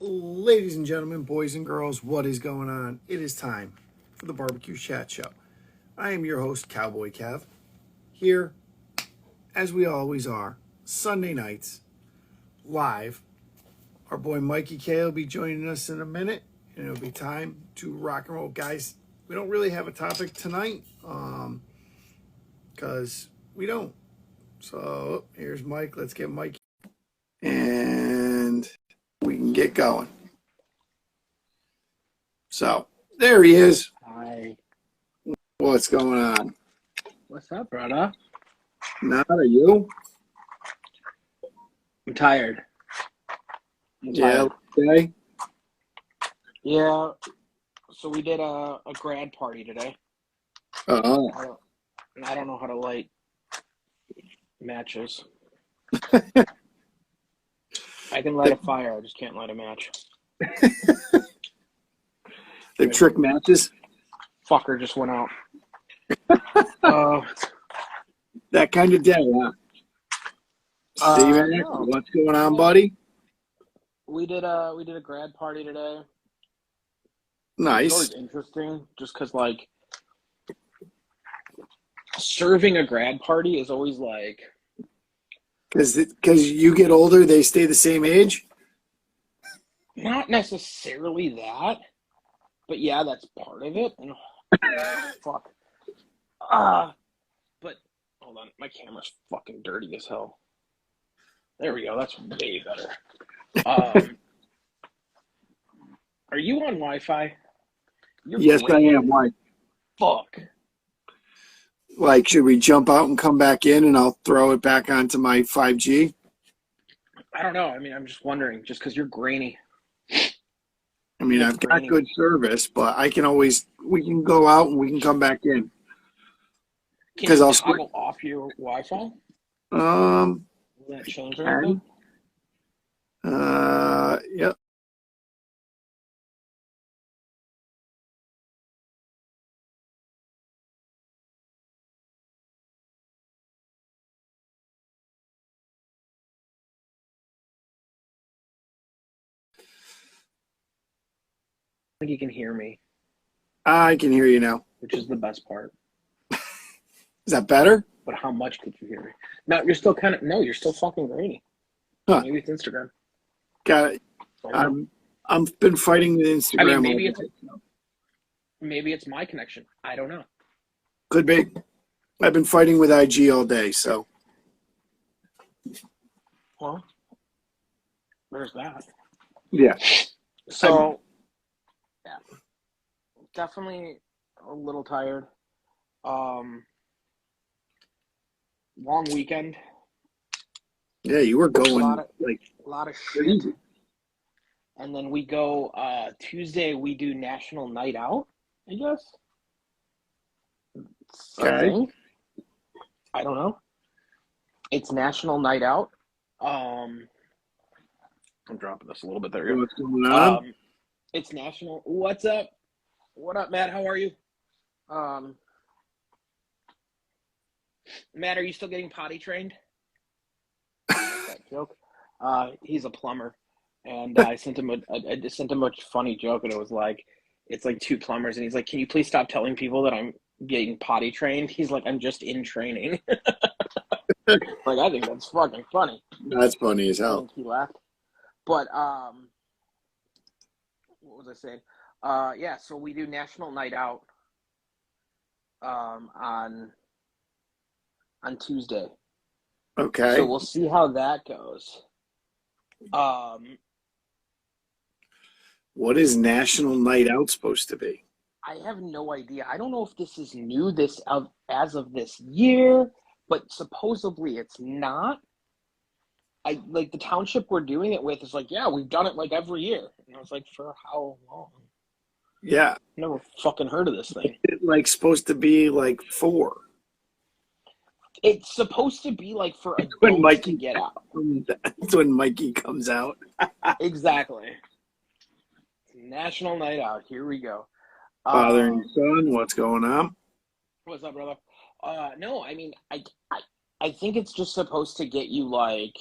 Ladies and gentlemen, boys and girls, what is going on? It is time for the BBQchat show. I am your host, Cowboy Kev, here, as we always are, Sunday nights, live. Our boy Mikey K will be joining us in a minute, and it'll be time to rock and roll. Guys, we don't really have a topic tonight, because we don't. So, here's Mike. Let's get Mike, and we can get going. So, there he is. Hi. What's going on? What's up, brother? Not are you? I'm tired. Yeah. Okay. Yeah. So we did a grad party today. Oh. I don't know how to light matches. I can light a fire. I just can't light a match. The trick matches? Fucker just went out. That kind of day, huh? Steven, No. what's going on, buddy? We did a grad party today. Nice. It's always interesting, just because like serving a grad party is always like. Because you get older, they stay the same age? Not necessarily that, but yeah, that's part of it. And fuck. But hold on, my camera's fucking dirty as hell. There we go. That's way better. Are you on Wi-Fi? Yes, I am. Why? Fuck. Like, should we jump out and come back in, and I'll throw it back onto my 5G? I don't know. I mean, I'm just wondering, just because you're grainy. I mean, I've got good service, but we can go out and we can come back in. Can you toggle off your Wi-Fi? Will that change anything? Yep. I think you can hear me. I can hear you now. Which is the best part. Is that better? But how much could you hear me? No, you're still you're still fucking grainy. Huh. Maybe it's Instagram. Got it. I've been fighting with Instagram. I mean, maybe it's my connection. I don't know. Could be. I've been fighting with IG all day, so. Well, there's that. Yeah. So, yeah, definitely a little tired. Long weekend. Yeah, you were going a lot of shit. And then we go Tuesday. We do National Night Out, I guess. Okay. I don't know. It's National Night Out. I'm dropping this a little bit there. What's going on? It's National. What's up? What up, Matt? How are you? Matt, are you still getting potty trained? That joke. He's a plumber, and I sent him a funny joke, and it was like, it's like two plumbers, and he's like, "Can you please stop telling people that I'm getting potty trained?" He's like, "I'm just in training." Like, I think that's fucking funny. That's funny as hell. He laughed. But what was I saying? Yeah. So we do National Night Out. On Tuesday. Okay. So we'll see how that goes. What is National Night Out supposed to be? I have no idea. I don't know if this is new as of this year, but supposedly it's not. I like the township we're doing it with is like, yeah, we've done it like every year. And I was like, for how long? Yeah. Never fucking heard of this thing. It's like supposed to be like 4. It's supposed to be like for adults to get out. That's when Mikey comes out. Exactly. National Night Out. Here we go. Father and son, what's going on? What's up, brother? No, I mean, I think it's just supposed to get you like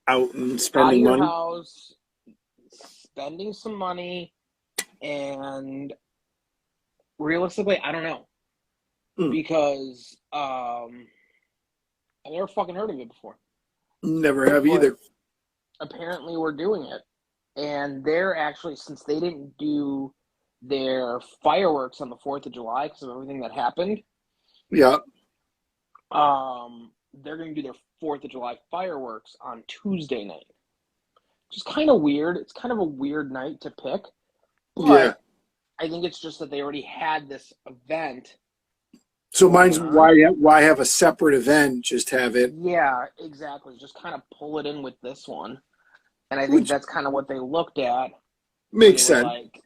out and spending money. House, spending some money, and realistically, I don't know. Because I've never fucking heard of it before. Never have But either. apparently we're doing it. And they're actually, since they didn't do their fireworks on the 4th of July because of everything that happened, Yeah. they're going to do their 4th of July fireworks on Tuesday night. Which is kind of weird. It's kind of a weird night to pick. But Yeah. I think it's just that they already had this event. So mine's why have a separate event? Just have it. Yeah, exactly. Just kind of pull it in with this one. And I think that's kind of what they looked at. Makes sense. Like,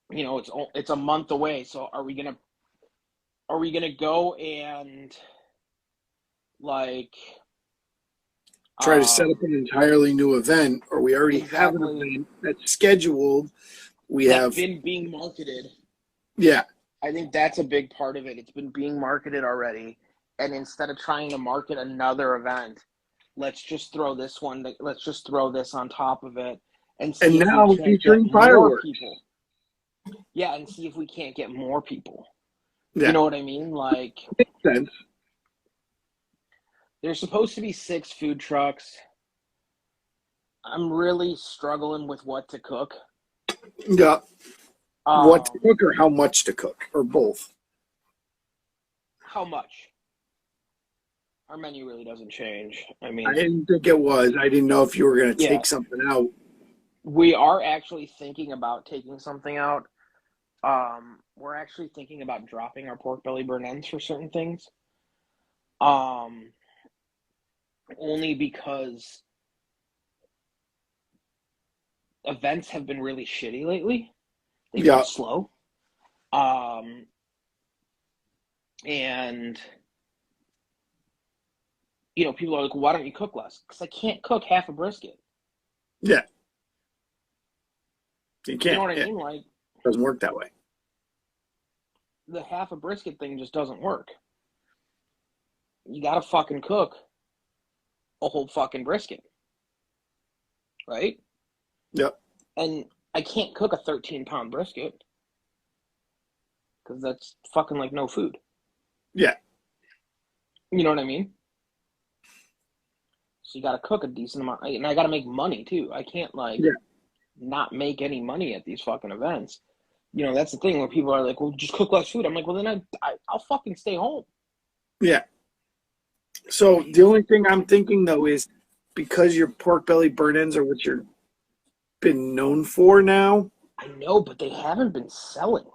it's a month away. So are we gonna go and like try to set up an entirely new event, or we already have an event that's scheduled? Have been being marketed. Yeah. I think that's a big part of it. It's been being marketed already. And instead of trying to market another event, let's just throw this one. Let's just throw this on top of it and see if now we can't featuring get more fireworks. people. Yeah, and see if we can't get more people. Yeah. You know what I mean? Like, makes sense. There's supposed to be 6 food trucks. I'm really struggling with what to cook. Yeah. What to cook or how much to cook, or both? How much? Our menu really doesn't change. I mean, I didn't think it was. I didn't know if you were going to take something out. We are actually thinking about taking something out. We're actually thinking about dropping our pork belly burn ends for certain things. Only because events have been really shitty lately. They've been slow. And people are like, well, why don't you cook less? Because I can't cook half a brisket. Yeah. You can't. You know what I mean? Like, it doesn't work that way. The half a brisket thing just doesn't work. You gotta fucking cook a whole fucking brisket. Right? Yep. And I can't cook a 13-pound brisket. Because that's fucking like no food. Yeah. You know what I mean? So you got to cook a decent amount. And I got to make money, too. I can't, not make any money at these fucking events. That's the thing where people are like, well, just cook less food. I'm like, well, then I'll fucking stay home. Yeah. So the only thing I'm thinking, though, is because your pork belly burn ends are what you're been known for now. I know, but they haven't been selling.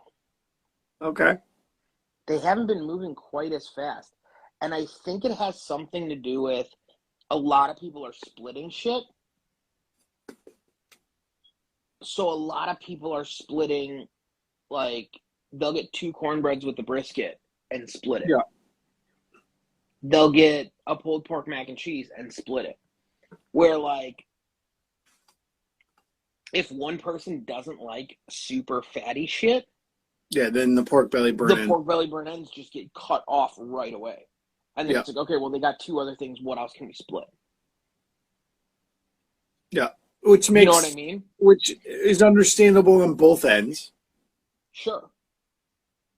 Okay. They haven't been moving quite as fast. And I think it has something to do with a lot of people are splitting shit. So a lot of people are splitting, like, they'll get 2 cornbreads with the brisket and split it. Yeah. They'll get a pulled pork mac and cheese and split it. Where, like, if one person doesn't like super fatty shit, yeah, then the pork belly burn ends just get cut off right away. And then it's like, okay, well, they got 2 other things. What else can we split? Yeah. Which makes, you know what I mean? Which is understandable on both ends. Sure.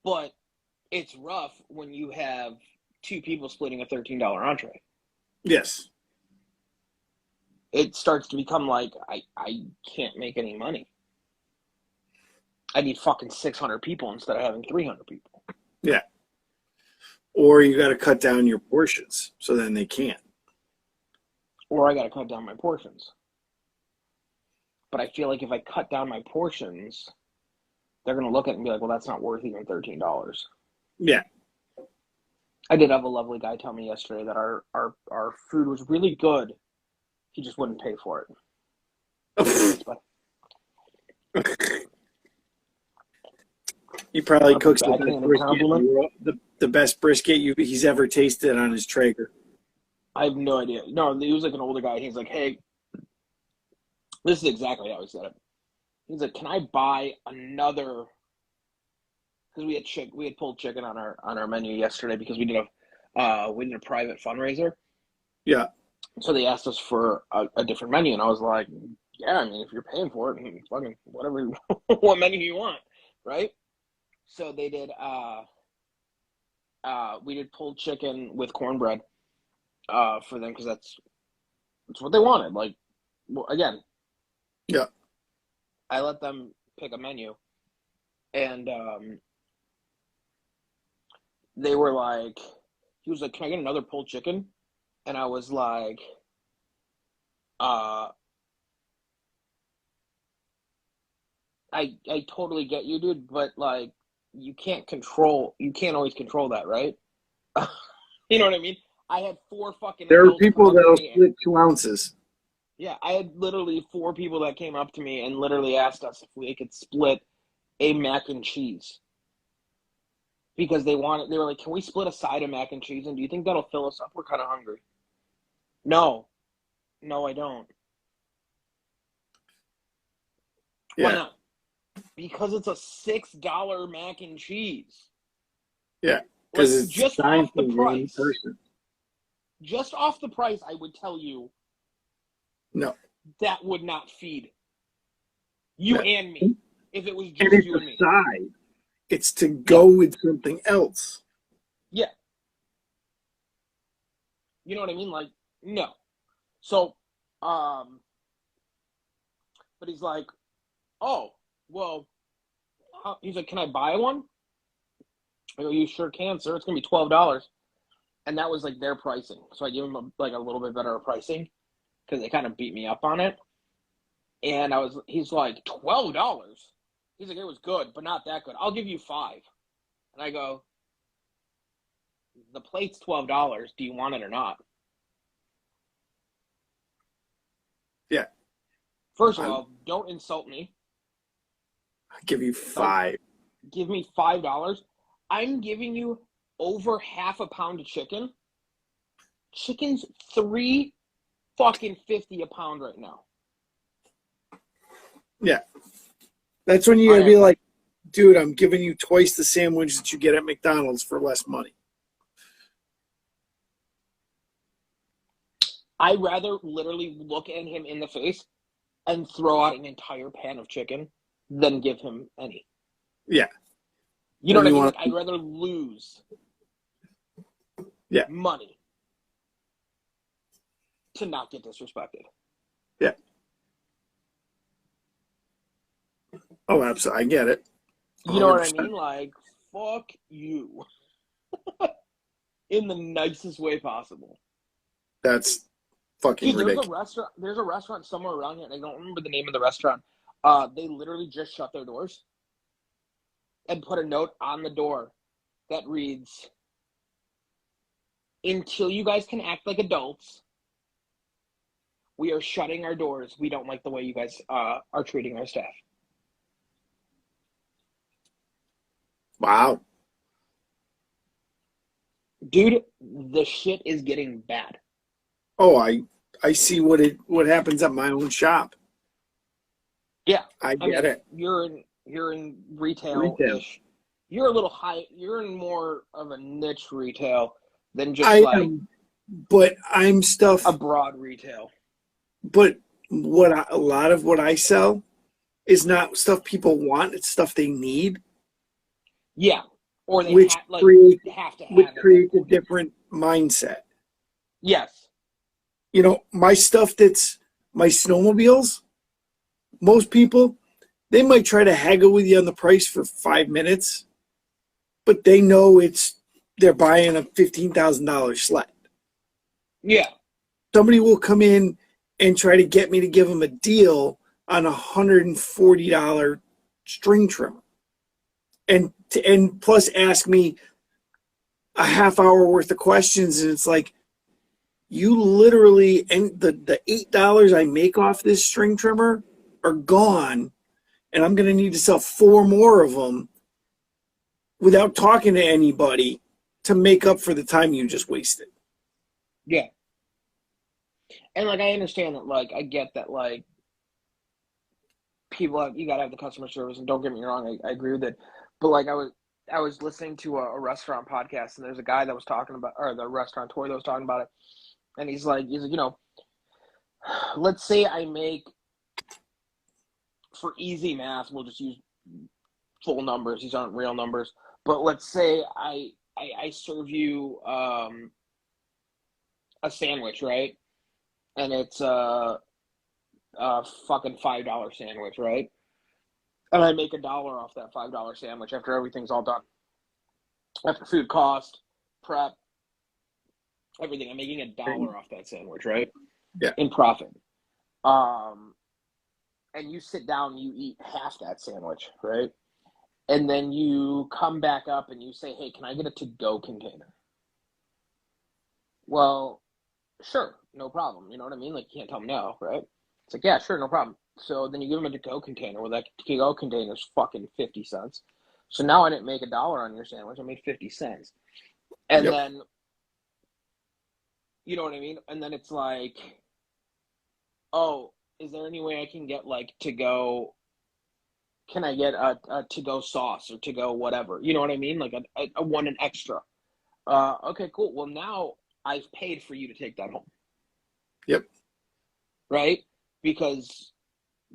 But it's rough when you have 2 people splitting a $13 entree. Yes. It starts to become like, I can't make any money. I need fucking 600 people instead of having 300 people. Yeah. Or you got to cut down your portions, so then they can't. Or I got to cut down my portions. But I feel like if I cut down my portions, they're going to look at it and be like, well, that's not worth even $13. Yeah. I did have a lovely guy tell me yesterday that our food was really good. He just wouldn't pay for it. He probably cooks the best brisket he's ever tasted on his Traeger. I have no idea. No, he was like an older guy. He's like, hey, this is exactly how he said it. He's like, can I buy another? Because we had pulled chicken on our menu yesterday because we did a private fundraiser. Yeah. So they asked us for a different menu, and I was like, Yeah, I mean, if you're paying for it, fucking whatever, what menu you want, right? So they did. We did pulled chicken with cornbread. For them because that's what they wanted. Like, well, again, Yeah. I let them pick a menu, and they were like, he was like, "Can I get another pulled chicken?" And I was like, uh, I totally get you, dude, but like, you can't always control that, right? You know what I mean? I had four fucking There are adults come people up to that'll me. split 2 ounces. Yeah, I had literally four people that came up to me and literally asked us if we could split a mac and cheese because they were like, can we split a side of mac and cheese? And do you think that'll fill us up? We're kind of hungry. No, no, I don't. Why Yeah. not? Because it's a $6 mac and cheese. Yeah. Like, Because it's just designed off the for one price, person. I would tell you No. that would not feed you No. and me And if it was just it's you a and me. side. It's to Yeah, go with something else. yeah. You know what I mean? Like, no. So, um, but he's like, oh, well, he's like, can I buy one? I go, you sure can, sir. It's gonna be $12, and that was like their pricing. So I gave him like a little bit better pricing because they kind of beat me up on it. And he's like, $12. He's like, it was good, but not that good. I'll give you five. And I go, the plate's $12. Do you want it or not? Yeah. First of I'll all, don't insult me. give you Don't 5. give me $5. I'm giving you over half a pound of chicken. Chicken's $3 fucking 50 a pound right now. Yeah. That's when you On gotta be average. like, dude, I'm giving you twice the sandwich that you get at McDonald's for less money. I'd rather literally look at him in the face and throw out an entire pan of chicken than give him any. Yeah. You know When what I you mean? want Like, I'd rather lose Yeah. money to not get disrespected. Yeah. Oh, absolutely. I get it. You know what I 100%. mean? Like, fuck you. In the nicest way possible. That's fucking Dude, ridiculous. there's a restaurant somewhere around here, and I don't remember the name of the restaurant. They literally just shut their doors and put a note on the door that reads, until you guys can act like adults, we are shutting our doors. We don't like the way you guys are treating our staff. Wow. Dude, the shit is getting bad. Oh, I see what happens at my own shop. Yeah. I I get mean, it. you're in retail Retail. ish. You're a little high. You're in more of a niche retail than just I like am, but I'm a stuff. broad retail. But a lot of what I sell is not stuff people want. It's stuff they need, Yeah. Or they which have to which have at that creates a point. different mindset. Yes. You know, my stuff that's my snowmobiles. Most people, they might try to haggle with you on the price for 5 minutes, but they know they're buying a $15,000 sled. Yeah. Somebody will come in and try to get me to give them a deal on a $140 string trimmer, and plus ask me a half hour worth of questions, and it's like, you literally, and the $8 I make off this string trimmer are gone, and I'm going to need to sell 4 more of them without talking to anybody to make up for the time you just wasted. Yeah. And like I understand that, like I get that, like you gotta have the customer service, and don't get me wrong, I agree with it. But like I was listening to a restaurant podcast, and there's a guy that was talking about, or the restaurateur that was talking about it, and he's like, let's say I make for easy math, we'll just use full numbers. These aren't real numbers. But let's say I serve you a sandwich, right? And it's a fucking $5 sandwich, right? And I make $1 off that $5 sandwich after everything's all done. After food cost, prep, everything. I'm making $1 off that sandwich, right? Yeah. In profit. And you sit down and you eat half that sandwich, right? And then you come back up and you say, hey, can I get a to-go container? Well, sure, no problem. You know what I mean? Like, you can't tell them no, right? It's like, yeah, sure, no problem. So then you give them a to-go container. Well, that to-go container is fucking 50 cents. So now I didn't make $1 on your sandwich. I made 50 cents. And then, you know what I mean? And then it's like, oh, is there any way I can get like to-go? Can I get a to-go sauce or to-go whatever? You know what I mean? Like a one and extra. Okay, cool. Well, now I've paid for you to take that home. Yep. Right? Because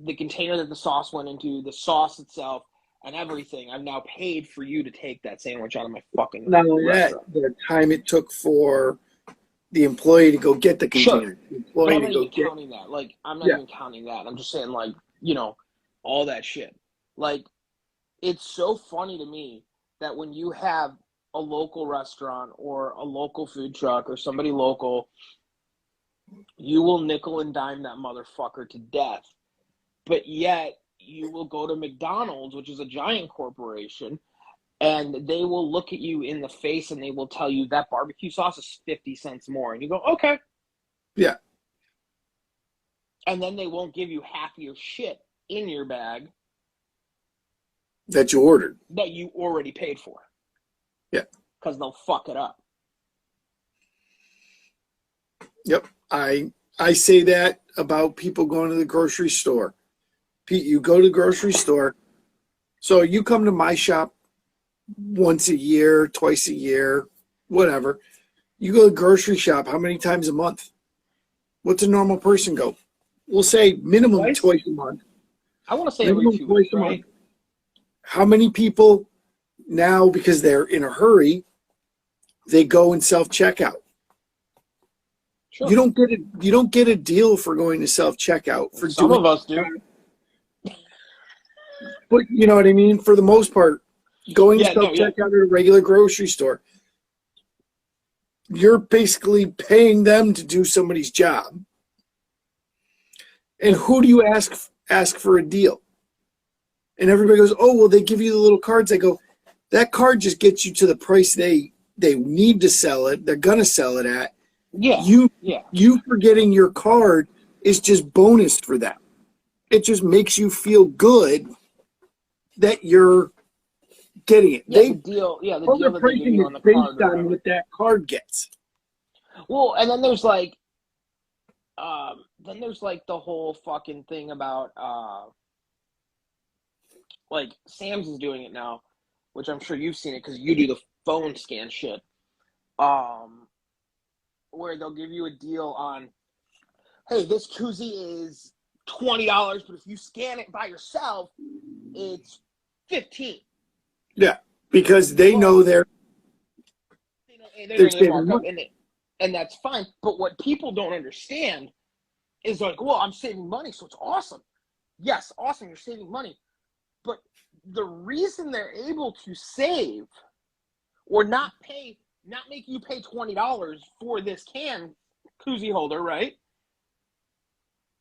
the container that the sauce went into, the sauce itself, and everything, I've now paid for you to take that sandwich out of my fucking Not only restaurant. that, the time it took for the employee to go get the container. Sure. The employee but I'm to not go even counting that. Like, I'm not Yeah. even counting that. I'm just saying, like, you know, all that shit. Like, it's so funny to me that when you have a local restaurant or a local food truck or somebody local, you will nickel and dime that motherfucker to death. But yet, you will go to McDonald's, which is a giant corporation, and they will look at you in the face and they will tell you that barbecue sauce is 50 cents more. And you go, okay. Yeah. And then they won't give you half your shit in your bag That you ordered. that you already paid for. Yeah. Because they'll fuck it up. Yep. I say that about people going to the grocery store. Pete, you go to the grocery store. So you come to my shop once a year, twice a year, whatever. You go to the grocery shop how many times a month? What's a normal person go? We'll say minimum twice a month. I want to say every 2 weeks, right? How many people now, because they're in a hurry, they go and self-checkout? Sure. You don't get a deal for going to self-checkout. For some of us do. But you know what I mean? For the most part, going to self-checkout at a regular grocery store, you're basically paying them to do somebody's job. And who do you ask for a deal? And everybody goes, oh, well, they give you the little cards. I go, that card just gets you to the price they need to sell it. They're going to sell it at. Yeah. You forgetting your card is just bonus for them. It just makes you feel good that you're getting it. The deal that they give you on the card based on what that card gets. Well, and then there's like the whole fucking thing about like Sam's is doing it now, which I'm sure you've seen it because you do the phone scan shit. Where they'll give you a deal on, hey, this koozie is $20, but if you scan it by yourself, it's $15. Yeah, because they know they're saving money. And that's fine. But what people don't understand is like, well, I'm saving money, so it's awesome. Yes, awesome, you're saving money. But the reason they're able to save or not make you pay $20 for this can koozie holder, right,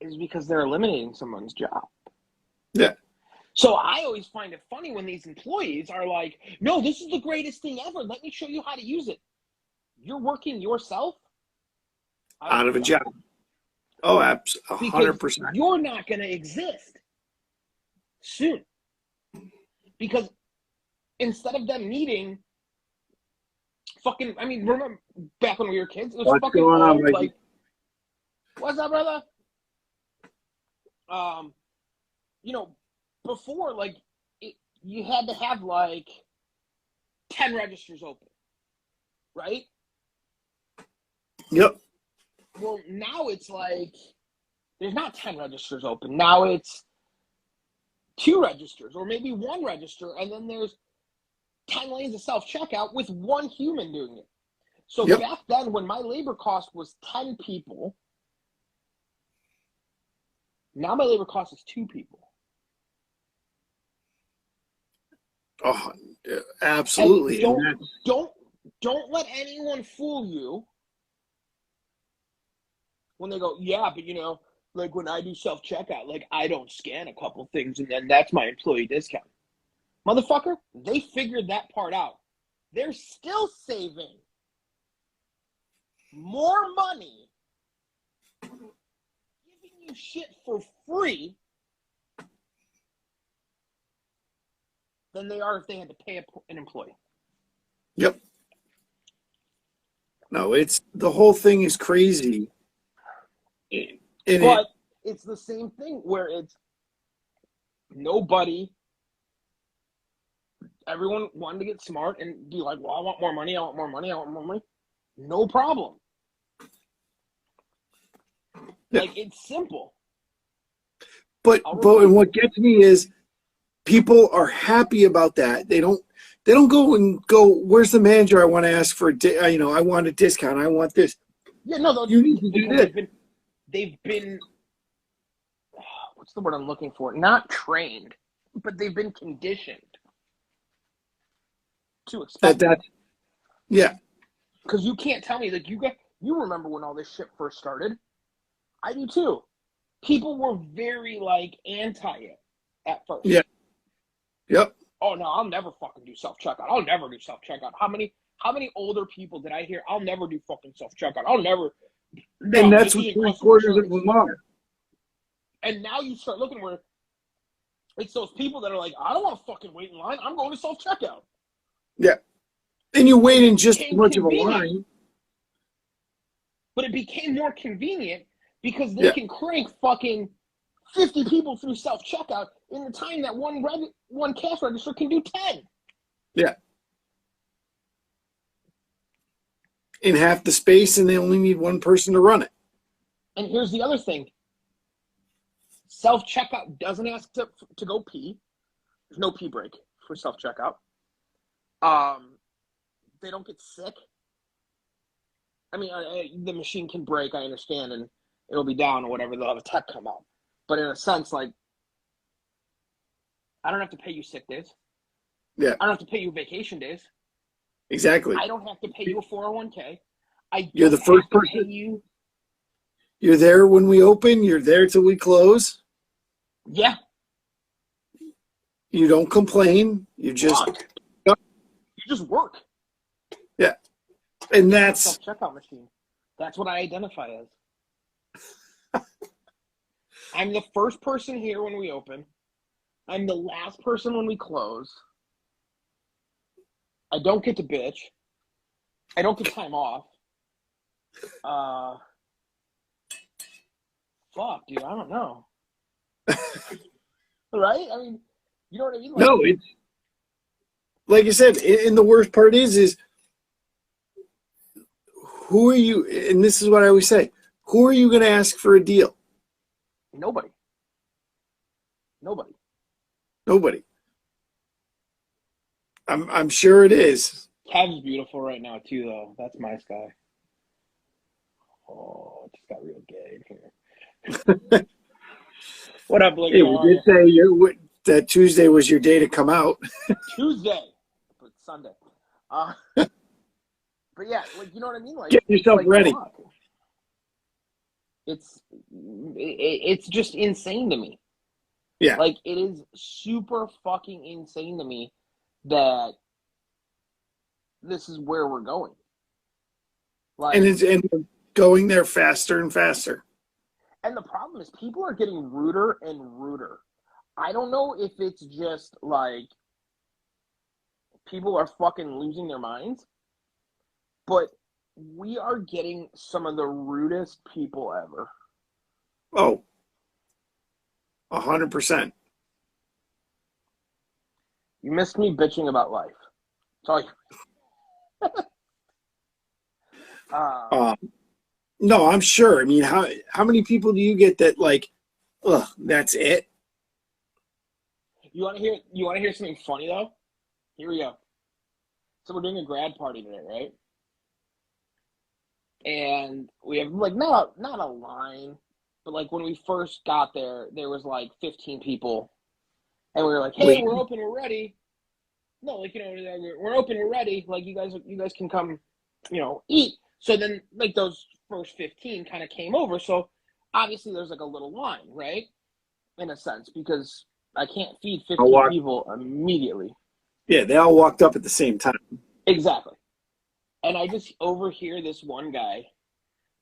is because they're eliminating someone's job. Yeah. So I always find it funny when these employees are like, no, this is the greatest thing ever. Let me show you how to use it. You're working yourself out of a job. Oh, absolutely, 100%. You're not going to exist soon. Because instead of them needing fucking, I mean, remember back when we were kids? It was what's fucking going on, like, what's up, brother? You know, before, like, you had to have, like, 10 registers open, right? Yep. Well, now it's like, there's not 10 registers open. Now it's 2 registers or maybe 1 register, and then there's 10 lanes of self-checkout with 1 human doing it. So back then, when my labor cost was 10 people, now my labor cost is 2 people. Oh, absolutely. Don't let anyone fool you when they go, yeah, but like when I do self-checkout, like I don't scan a couple things and then that's my employee discount. Motherfucker, they figured that part out. They're still saving more money giving you shit for free than they are if they had to pay an employee. Yep. No, the whole thing is crazy. But it's the same thing where it's everyone wanted to get smart and be like, well, I want more money. No problem. Yeah. Like, it's simple. But what gets me is people are happy about that. They don't go, where's the manager? I want to ask for I want a discount. I want this. Yeah, no, you need to do this. They've been what's the word I'm looking for? Not trained, but they've been conditioned to expect that. Yeah. Because you can't tell me, like, you remember when all this shit first started. I do too. People were very, like, anti it at first. Yeah. Yep. Oh, no, I'll never fucking do self-checkout. I'll never do self-checkout. How many older people did I hear? I'll never do fucking self-checkout. I'll never. No, and that's what 3/4 of them are. And now you start looking where it's those people that are like, I don't want to fucking wait in line. I'm going to self-checkout. Yeah. And you wait in just as much of a line. But it became more convenient because they can crank fucking 50 people through self-checkout in the time that one cash register can do 10. Yeah. In half the space, and they only need one person to run it. And here's the other thing. Self-checkout doesn't ask to go pee. There's no pee break for self-checkout. They don't get sick. I mean, the machine can break, I understand, and it'll be down or whatever. They'll have a tech come out. But in a sense, like, I don't have to pay you sick days. Yeah. I don't have to pay you vacation days. Exactly. I don't have to pay you a 401k. You're the first person. You're there when we open. You're there till we close. Yeah. You don't complain. You just work. Yeah. And that's self-checkout machine. That's what I identify as. I'm the first person here when we open. I'm the last person when we close. I don't get to bitch. I don't get time off. Fuck, dude, I don't know. Right? I mean, you know what I mean? Like, no, it's like I said, and the worst part is who are you, and this is what I always say, who are you going to ask for a deal? Nobody. I'm sure it is. Kev's beautiful right now too, though. That's my sky. Oh, it just got real gay in here. What up, Blake? Hey, we did say that Tuesday was your day to come out. Tuesday, but Sunday. But yeah, like, you know what I mean? Like, get yourself ready. Fuck. It's just insane to me. Yeah. Like, it is super fucking insane to me that this is where we're going. Like, and we're going there faster and faster. And the problem is people are getting ruder and ruder. I don't know if it's just like people are fucking losing their minds, but we are getting some of the rudest people ever. Oh, 100%. You missed me bitching about life. Sorry. No, I'm sure. I mean, how many people do you get that like, ugh, that's it? You want to hear something funny though? Here we go. So we're doing a grad party today, right? And we have like not a line, but like when we first got there, there was like 15 people, and we were like, "Hey, Wait, we're open, we're ready." No, like we're open, we're ready. Like you guys can come, eat. So then like those first 15 kind of came over. So obviously there's like a little line, right? In a sense, because I can't feed I'll 15 walk. people immediately. Yeah, they all walked up at the same time. Exactly. And I just overhear this one guy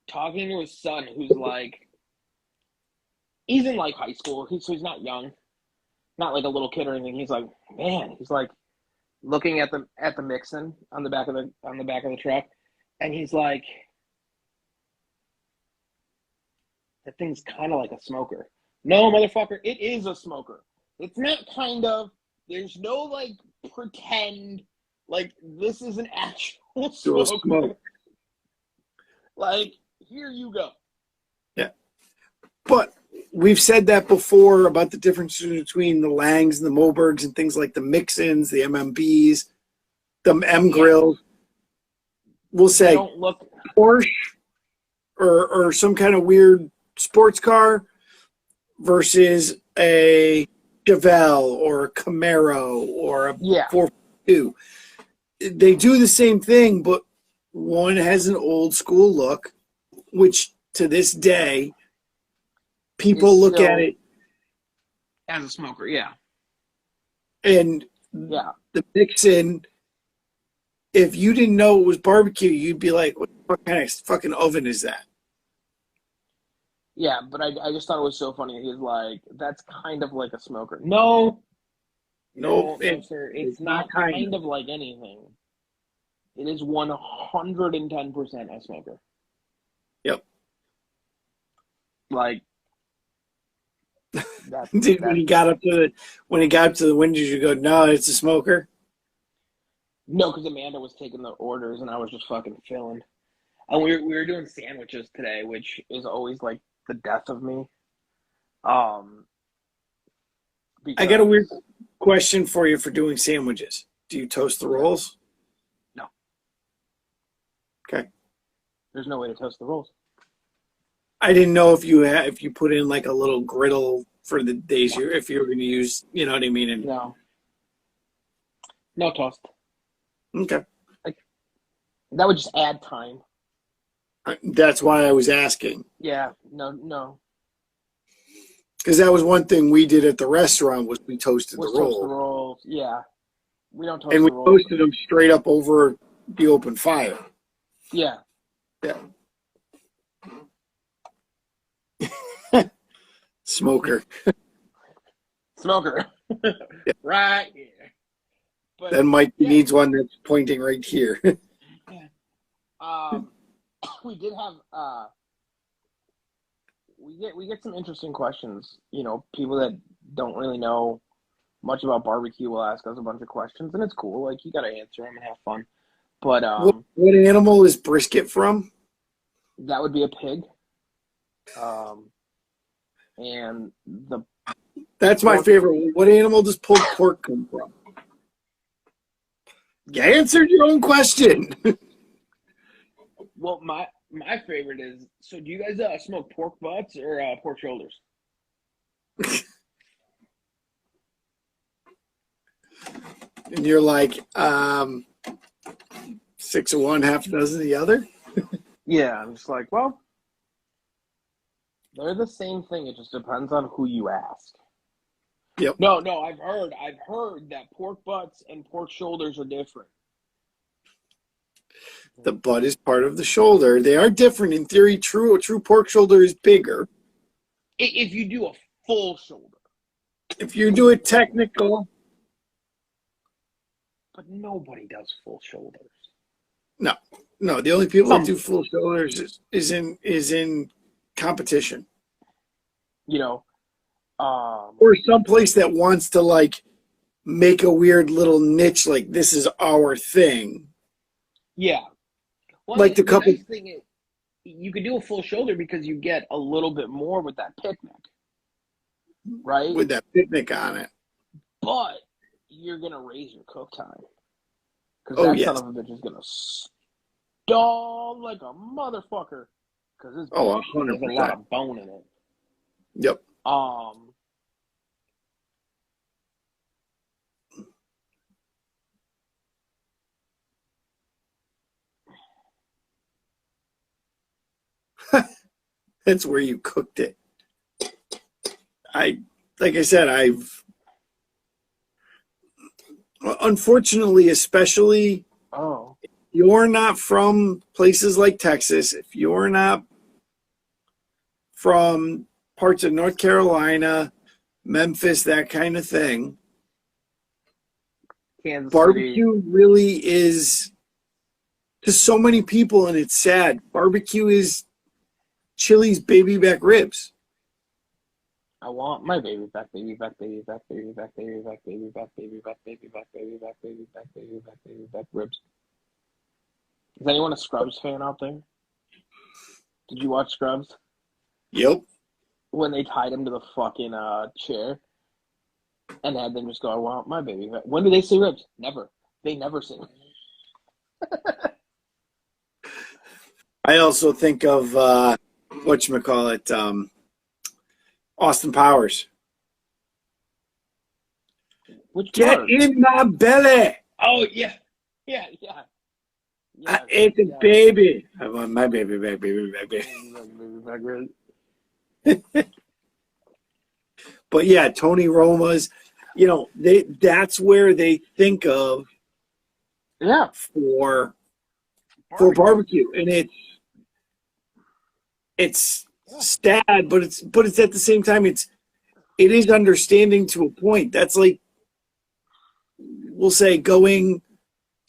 talking to his son who's like, he's in like high school. So he's not young, not like a little kid or anything. He's like, man, he's like looking at the mixin on the back of the truck, and he's like, that thing's kind of like a smoker. No, motherfucker, it is a smoker. It's not kind of. There's no like pretend. Like this is an actual smoker. Smoke. Like here you go. Yeah, but we've said that before about the difference between the Langs and the Mobergs and things like the Mixins, the MMBs, the M Grills. We'll They say don't look. Porsche or some kind of weird sports car versus a Chevelle or a Camaro or a 442. They do the same thing, but one has an old school look, which to this day, people look at it as a smoker, yeah. And yeah, the Vixen, if you didn't know it was barbecue, you'd be like, what kind of fucking oven is that? Yeah, but I just thought it was so funny. He's like, that's kind of like a smoker. No, sir. It's not kind of like anything. It is 110% a smoker. Yep. Like, when he got up to the windows, you go, no, it's a smoker. No, because Amanda was taking the orders and I was just fucking filling. And we were doing sandwiches today, which is always like the death of me. I got a weird question for you for doing sandwiches. Do you toast the rolls? No. Okay. There's no way to toast the rolls. I didn't know if you put in like a little griddle for the days if you were going to use, you know what I mean? No toast. Okay. That would just add time. That's why I was asking. Yeah, no. Because that was one thing we did at the restaurant was we toasted the roll. Toast the rolls, yeah. We don't toast the rolls. And we toasted them straight up over the open fire. Yeah. Yeah. Smoker. Yeah. Right here. But then Mike needs one that's pointing right here. We did have we get some interesting questions. People that don't really know much about barbecue will ask us a bunch of questions, and it's cool. Like you got to answer them and have fun. But what animal is brisket from? That would be a pig. And that's my favorite. What animal does pulled pork come from? You answered your own question. Well, my favorite is, so do you guys smoke pork butts or pork shoulders? And you're like, 6 of one, half a dozen of the other? Yeah, I'm just like, well, they're the same thing. It just depends on who you ask. Yep. No, I've heard that pork butts and pork shoulders are different. The butt is part of the shoulder. They are different in theory. A true pork shoulder is bigger. If you do a full shoulder. If you do it technical. But nobody does full shoulders. No. The only people that do full shoulders is in competition. Or someplace that wants to like make a weird little niche, like this is our thing. Yeah. Well, like the couple. Nice thing is, you could do a full shoulder because you get a little bit more with that picnic, right? With that picnic on it. but you're gonna raise your cook time because Oh that son yes. of a bitch is gonna stall like a motherfucker because this Oh, bitch has a lot 100%. of bone in it. Yep. Um, That's where you cooked it. Like I said, unfortunately, especially oh, you're not from places like Texas, if you're not from parts of North Carolina, Memphis, that kind of thing, Kansas City. barbecue really is to so many people, and it's sad. Barbecue is Chili's baby back ribs. I want my baby back, baby back, baby back, baby back, baby back, baby back, baby back, baby back, baby back, baby back, baby back, baby back ribs. Is anyone a Scrubs fan out there? Did you watch Scrubs? Yep. When they tied him to the fucking chair and had them just go, I want my baby back. When do they say ribs? Never. They never say ribs. I also think of whatchamacallit, Austin Powers. Which Get part? in my belly. Oh, yeah. Yeah. I Yes, ate the yes. baby. I want my baby back, baby back, baby. Baby back ribs. But yeah, Tony Roma's, that's where they think of Yeah. for Barbecue. barbecue. And it's sad, but it's at the same time it is understanding to a point. That's like, we'll say, going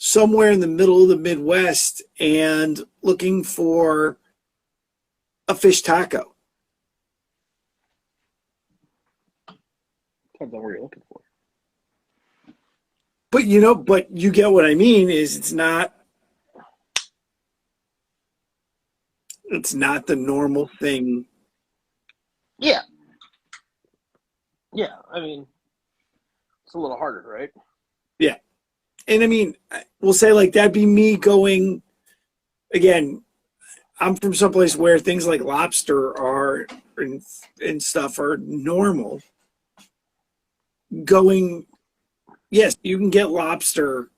somewhere in the middle of the Midwest and looking for a fish taco. Depends on what you're looking for. But you get what I mean is it's not the normal thing. Yeah. Yeah. I mean, it's a little harder, right? Yeah. And I mean, we'll say like that'd be me going again. I'm from someplace where things like lobster are and stuff are normal. Going, yes, you can get lobster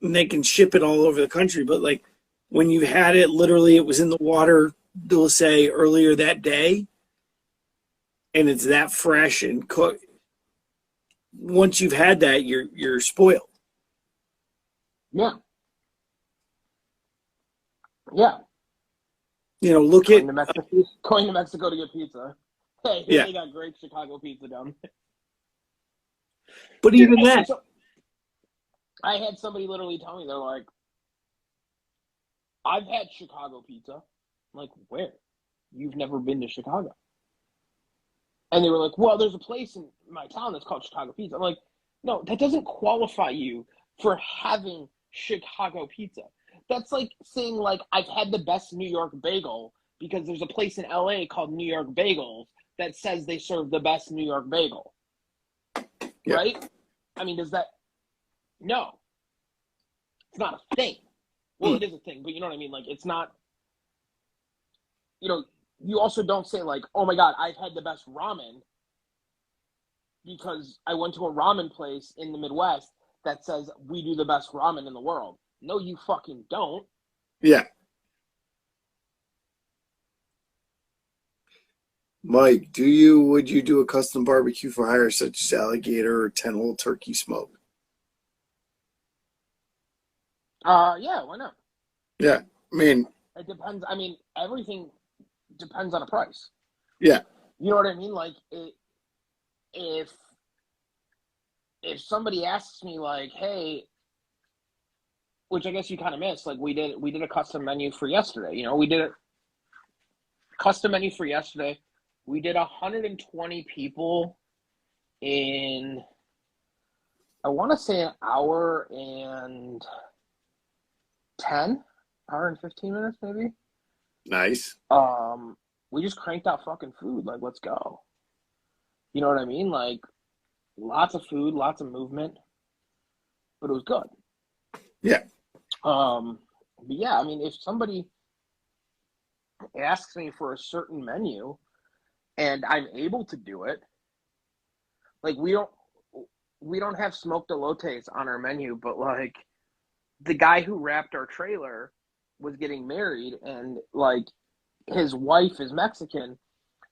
and they can ship it all over the country, but like when you had it, literally it was in the water, they'll say earlier that day, and it's that fresh and cooked. Once you've had that, you're spoiled. Yeah. Yeah. Look at Going to Mexico to get pizza. Hey, yeah. they got great Chicago pizza down there. But Dude, even that, I had somebody literally tell me, they're like, I've had Chicago pizza. I'm like, where? You've never been to Chicago. And they were like, well, there's a place in my town that's called Chicago Pizza. I'm like, no, that doesn't qualify you for having Chicago pizza. That's like saying, like, I've had the best New York bagel because there's a place in LA called New York Bagels that says they serve the best New York bagel. yeah. Right? I mean, does that... No. It's not a thing. Well, it is a thing, but you know what I mean? Like, it's not... You also don't say, like, oh my God, I've had the best ramen because I went to a ramen place in the Midwest that says we do the best ramen in the world. No, you fucking don't. Yeah. Mike, would you do a custom barbecue for hire such as alligator or 10-hole turkey smoke? Yeah, why not? Yeah. I mean, it depends. I mean, everything depends on a price. Yeah. You know what I mean? Like, if somebody asks me, like, hey, which I guess you kind of missed, like, we did a custom menu for yesterday. We did a custom menu for yesterday. We did 120 people in, I want to say, an hour and 15 minutes, maybe. Nice. We just cranked out fucking food. Like, let's go. You know what I mean? Like, lots of food, lots of movement, but it was good. Yeah. But yeah, I mean, if somebody asks me for a certain menu and I'm able to do it, like we don't have smoked elotes on our menu, but like the guy who wrapped our trailer was getting married, and like his wife is Mexican,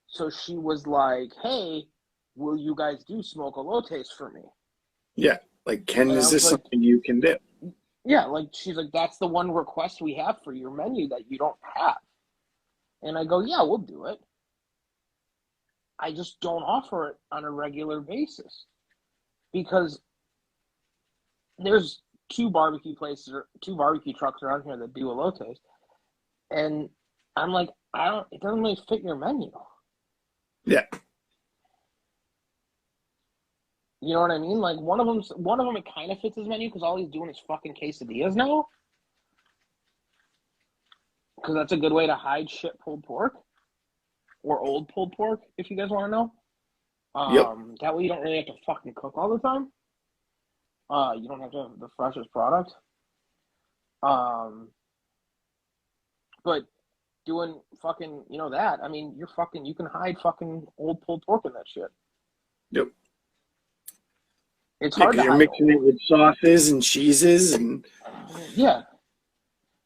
so she was like, "Hey, will you guys do smoke elotes for me?" Yeah. Like, And I is was this like, something you can do? "Yeah." Like she's like, "That's the one request we have for your menu that you don't have." And I go, "Yeah, we'll do it. I just don't offer it on a regular basis because there's two barbecue places or two barbecue trucks around here that do elotes, and I'm like, I don't. It doesn't really fit your menu. Yeah. You know what I mean? Like one of them, it kind of fits his menu because all he's doing is fucking quesadillas now. Because that's a good way to hide shit pulled pork or old pulled pork, if you guys want to know. Yep. That way you don't really have to fucking cook all the time. You don't have to have the freshest product. But doing fucking, that, I mean, you can hide fucking old pulled pork in that shit. Yep. It's Yeah, hard because to you're hide mixing it with sauces and cheeses and Yeah.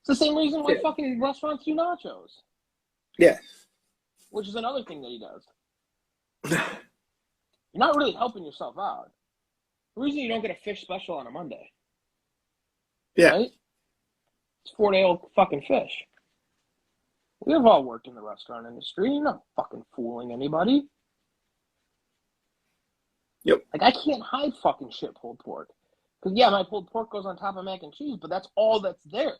It's the same reason why yeah. fucking restaurants do nachos, Yeah. which is another thing that he does. You're not really helping yourself out. The reason you don't get a fish special on a Monday, Yeah. right? It's 4-day-old fucking fish. We have all worked in the restaurant industry. You're not fucking fooling anybody. Yep. Like, I can't hide fucking shit pulled pork. Because, yeah, my pulled pork goes on top of mac and cheese, but that's all that's there.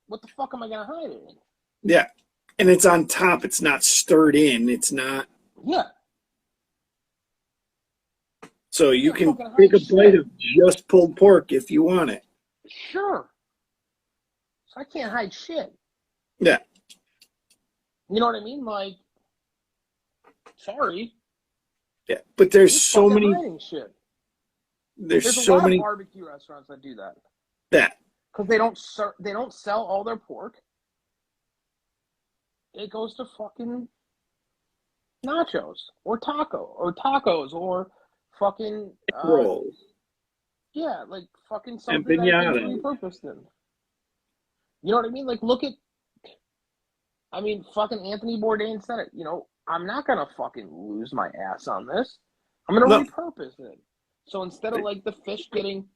What the fuck am I going to hide it in? Yeah. And it's on top. It's not stirred in. It's not. Yeah. So I you can't can fucking take hide a plate shit. of just pulled pork if you want it. Sure. So I can't hide shit. Yeah. You know what I mean? Like, sorry. Yeah. But there's You're so fucking many. hiding shit. There's There's a so lot of many. barbecue restaurants that do that. That. Because they don't sell all their pork. It goes to fucking nachos or tacos or fucking Rolls. yeah, like fucking something that gets Empanadas. repurposed in. You know what I mean? Like look at fucking Anthony Bourdain said it, I'm not gonna fucking lose my ass on this. I'm gonna No. repurpose it. So instead of like the fish being,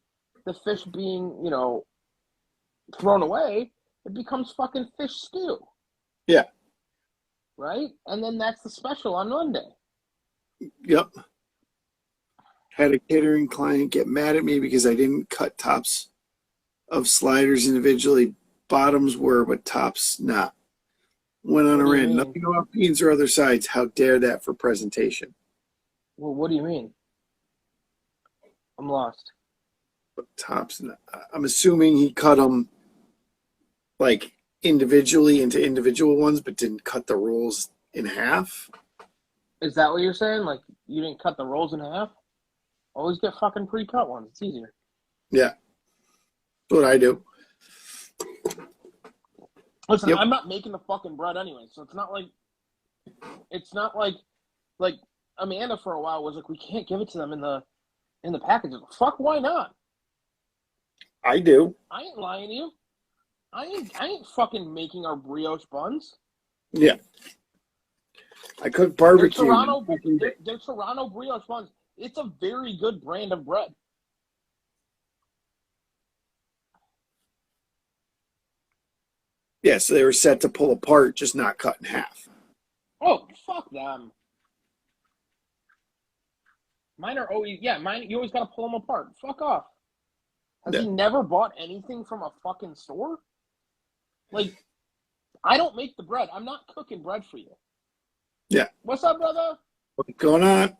thrown away, it becomes fucking fish stew. Yeah. Right? And then that's the special on Monday. Yep. Had a catering client get mad at me because I didn't cut tops of sliders individually. Bottoms were, but tops not. Went on What a do you rant. mean? Nothing about beans or other sides. How dare that for presentation? Well, what do you mean? I'm lost. But tops, I'm assuming he cut them like individually into individual ones, but didn't cut the rolls in half. Is that what you're saying? Like, you didn't cut the rolls in half? Always get fucking pre-cut ones. It's easier. Yeah. That's what I do. Listen, Yep. I'm not making the fucking bread anyway, so it's not like Amanda for a while was like, we can't give it to them in the packages. Fuck, why not? I do. I ain't lying to you. I ain't fucking making our brioche buns. Yeah. I cook They're barbecue. they're Toronto brioche buns. It's a very good brand of bread. Yeah, so they were set to pull apart, just not cut in half. Oh, fuck them. Mine are always, mine, you always gotta pull them apart. Fuck off. Has he never bought anything from a fucking store? Like, I don't make the bread. I'm not cooking bread for you. Yeah. What's up, brother? What's going on?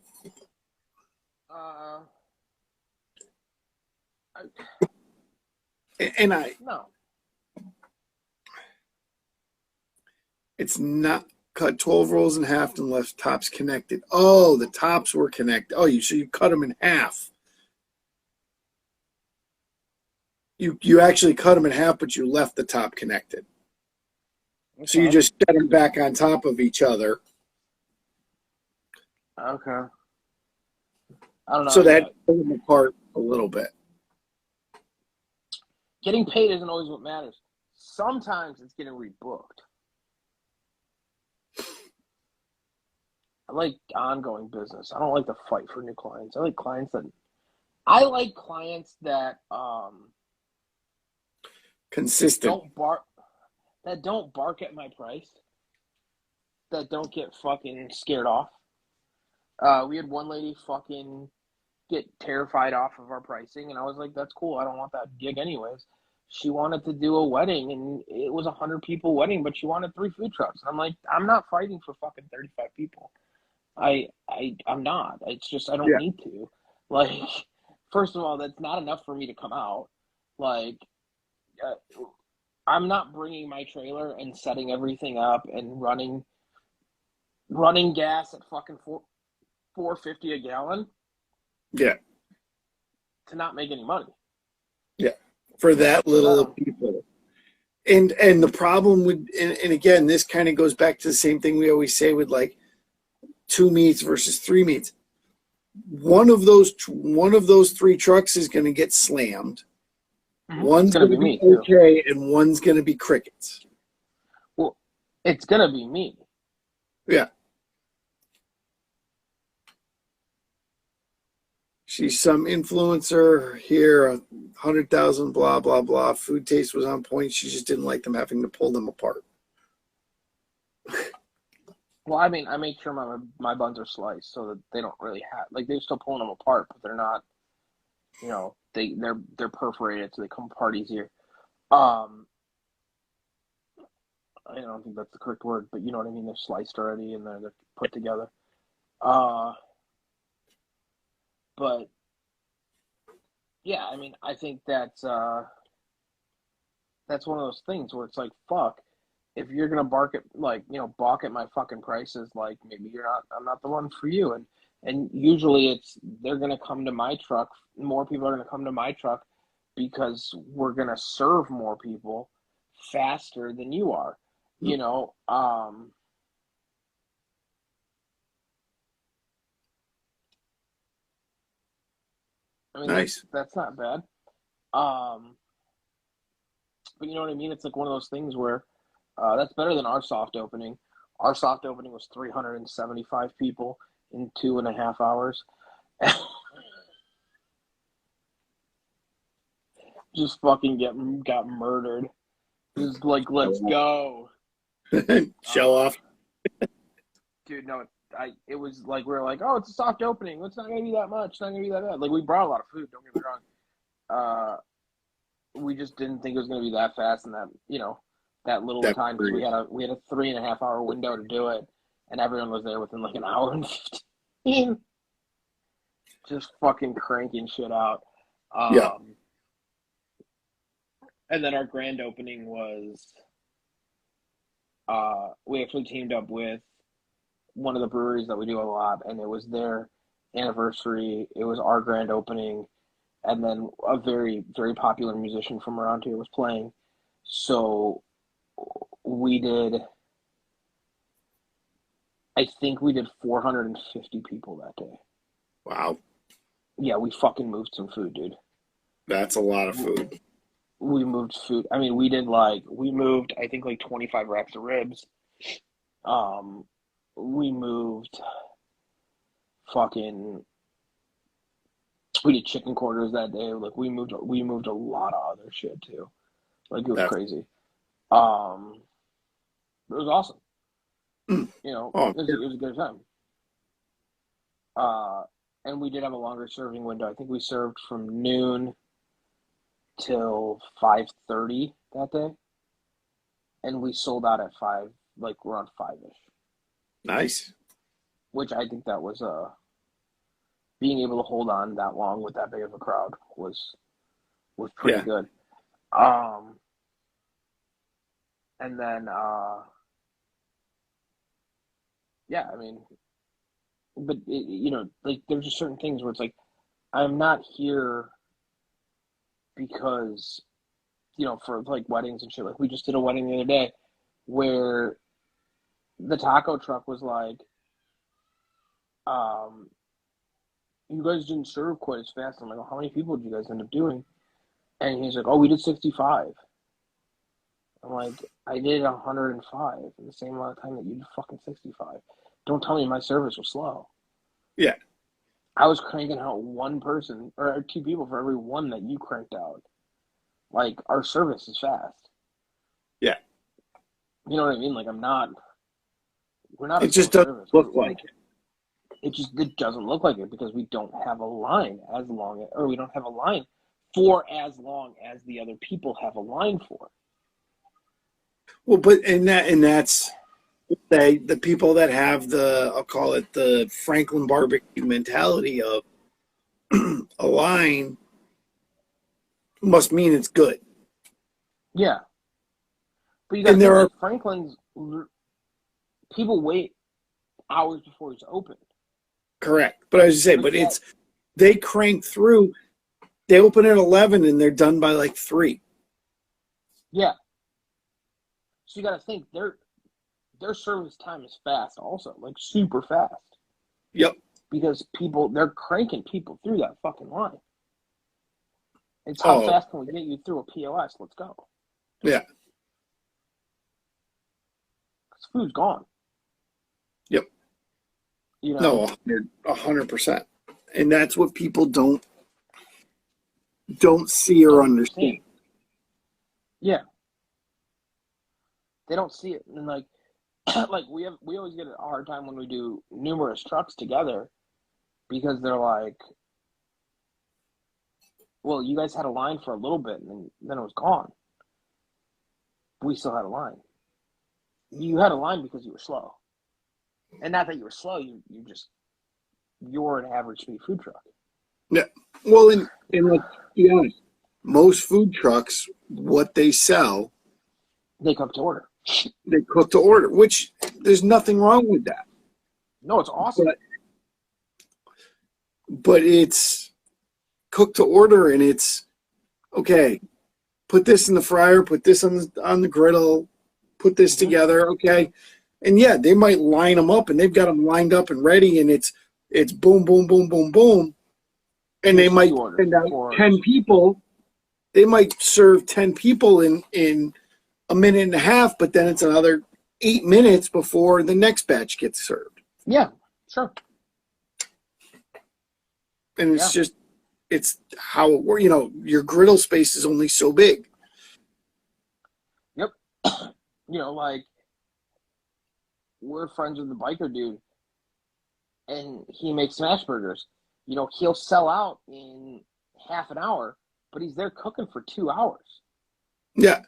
No. It's not, cut 12 rolls in half and left tops connected. Oh, the tops were connected. Oh, so you cut them in half. You actually cut them in half, but you left the top connected. Okay. So you just set them back on top of each other. Okay. I don't know. So that pulled them apart a little bit. Getting paid isn't always what matters. Sometimes it's getting rebooked. I like ongoing business. I don't like to fight for new clients. I like clients that Consistent. don't bark at my price. That don't get fucking scared off. We had one lady fucking get terrified off of our pricing, and I was like, that's cool. I don't want that gig anyways. She wanted to do a wedding, and it was 100 people wedding, but she wanted 3 food trucks. And I'm like, I'm not fighting for fucking 35 people. I'm not. It's just I don't need to. Like, first of all, that's not enough for me to come out. Like, I'm not bringing my trailer and setting everything up and running gas at fucking $4.50 a gallon. Yeah. To not make any money. Yeah. For that little of people. And the problem with and again, this kind of goes back to the same thing we always say with like 2 meats versus 3 meats. One of those 3 trucks is going to get slammed. Mm-hmm. One's going to be okay, and one's going to be crickets. Well, it's going to be me. Yeah. She's some influencer here, 100,000, blah, blah, blah. Food taste was on point. She just didn't like them having to pull them apart. Well, I mean, I make sure my buns are sliced so that they don't really have, like, they're still pulling them apart, but they're not, you know, they're perforated so they come apart easier. I don't think that's the correct word, but you know what I mean? They're sliced already and they're put together. But yeah, I mean, I think that's one of those things where it's like, fuck, if you're gonna balk at my fucking prices, like maybe I'm not the one for you. And usually they're gonna come to my truck. More people are gonna come to my truck because we're gonna serve more people faster than you are. You know, I mean, nice. That's not bad. But you know what I mean? It's like one of those things where that's better than our soft opening. Our soft opening was 375 people in 2.5 hours. Just fucking got murdered. Just like, let's go. Show off. Dude, no, it was like, we were like, oh, it's a soft opening. It's not going to be that much. It's not going to be that bad. Like, we brought a lot of food, don't get me wrong. We just didn't think it was going to be that fast and that, you know, that little time, because we had a 3.5 hour window to do it, and everyone was there within like an hour and 15. Just fucking cranking shit out. And then our grand opening was, we actually teamed up with one of the breweries that we do a lot, and it was their anniversary. It was our grand opening, and then a very, very popular musician from around here was playing. So I think we did 450 people that day. Wow. Yeah, we fucking moved some food, dude. That's a lot of food. We moved food. I mean, we moved, I think, like 25 racks of ribs. We moved we did chicken quarters that day. Like, we moved a lot of other shit too. Like, it was crazy. It was awesome. You know, it was a good time. And we did have a longer serving window. I think we served from noon till 5:30 that day, and we sold out at 5, like around 5ish. Nice. Which I think that was being able to hold on that long with that big of a crowd was pretty good. And then yeah, I mean, but like there's just certain things where it's like I'm not here because for like weddings and shit. Like we just did a wedding the other day where the taco truck was like, um, you guys didn't serve quite as fast. I'm like, well, how many people did you guys end up doing? And he's like, oh, we did 65. I'm like, I did 105 in the same amount of time that you did fucking 65. Don't tell me my service was slow. Yeah. I was cranking out one person or two people for every one that you cranked out. Like, our service is fast. Yeah. You know what I mean? Like, we're not a It slow just doesn't service. look like it. It doesn't look like it because we don't have a line as long, or we don't have a line for as long as the other people have a line for. Well, but that's the people that have I'll call it the Franklin barbecue mentality of a line must mean it's good. Yeah. But you got to think, like, Franklin's, people wait hours before it's open. Correct. But I was just saying, but they crank through, they open at 11 and they're done by like 3. Yeah. So you got to think their service time is fast also, like super fast. Yep. Because they're cranking people through that fucking line. It's how fast can we get you through a POS? Let's go. Yeah. Because food's gone. Yep. No, 100%. And that's what people don't see or understand. Yeah. They don't see it. And like like we always get a hard time when we do numerous trucks together because they're like, well, you guys had a line for a little bit and then it was gone. We still had a line. You had a line because you were slow. And not that you were slow, you're an average speed food truck. Yeah. Well, and let's be honest, most food trucks, what they sell, they cook to order. They cook to order, which there's nothing wrong with that. No, it's awesome. But it's cooked to order, and it's okay. Put this in the fryer. Put this on the griddle. Put this together, okay. And yeah, they might line them up, and they've got them lined up and ready, and it's boom, boom, boom, boom, boom, and they might send out 10 people. They might serve 10 people in a minute and a half, but then it's another 8 minutes before the next batch gets served. Yeah, sure. And it's how it works. Your griddle space is only so big. Yep. Like, we're friends with the biker dude, and he makes smash burgers. He'll sell out in half an hour, but he's there cooking for 2 hours. Yeah.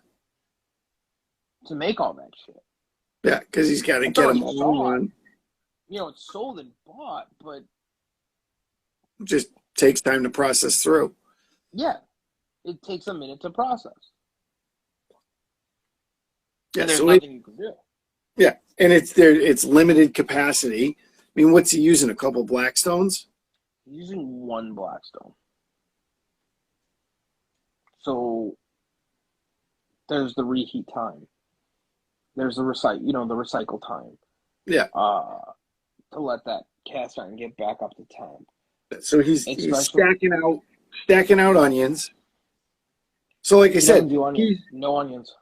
To make all that shit. Yeah, because he's got to get them all on. It's sold and bought, but it just takes time to process through. Yeah, it takes a minute to process. Yeah, and there's nothing you can do. Yeah, and it's limited capacity. I mean, what's he using? A couple Blackstones? He's using one Blackstone. So there's the reheat time. There's the recycle time. Yeah. To let that cast iron get back up to temp. So he's stacking out onions. So like I said, no onions.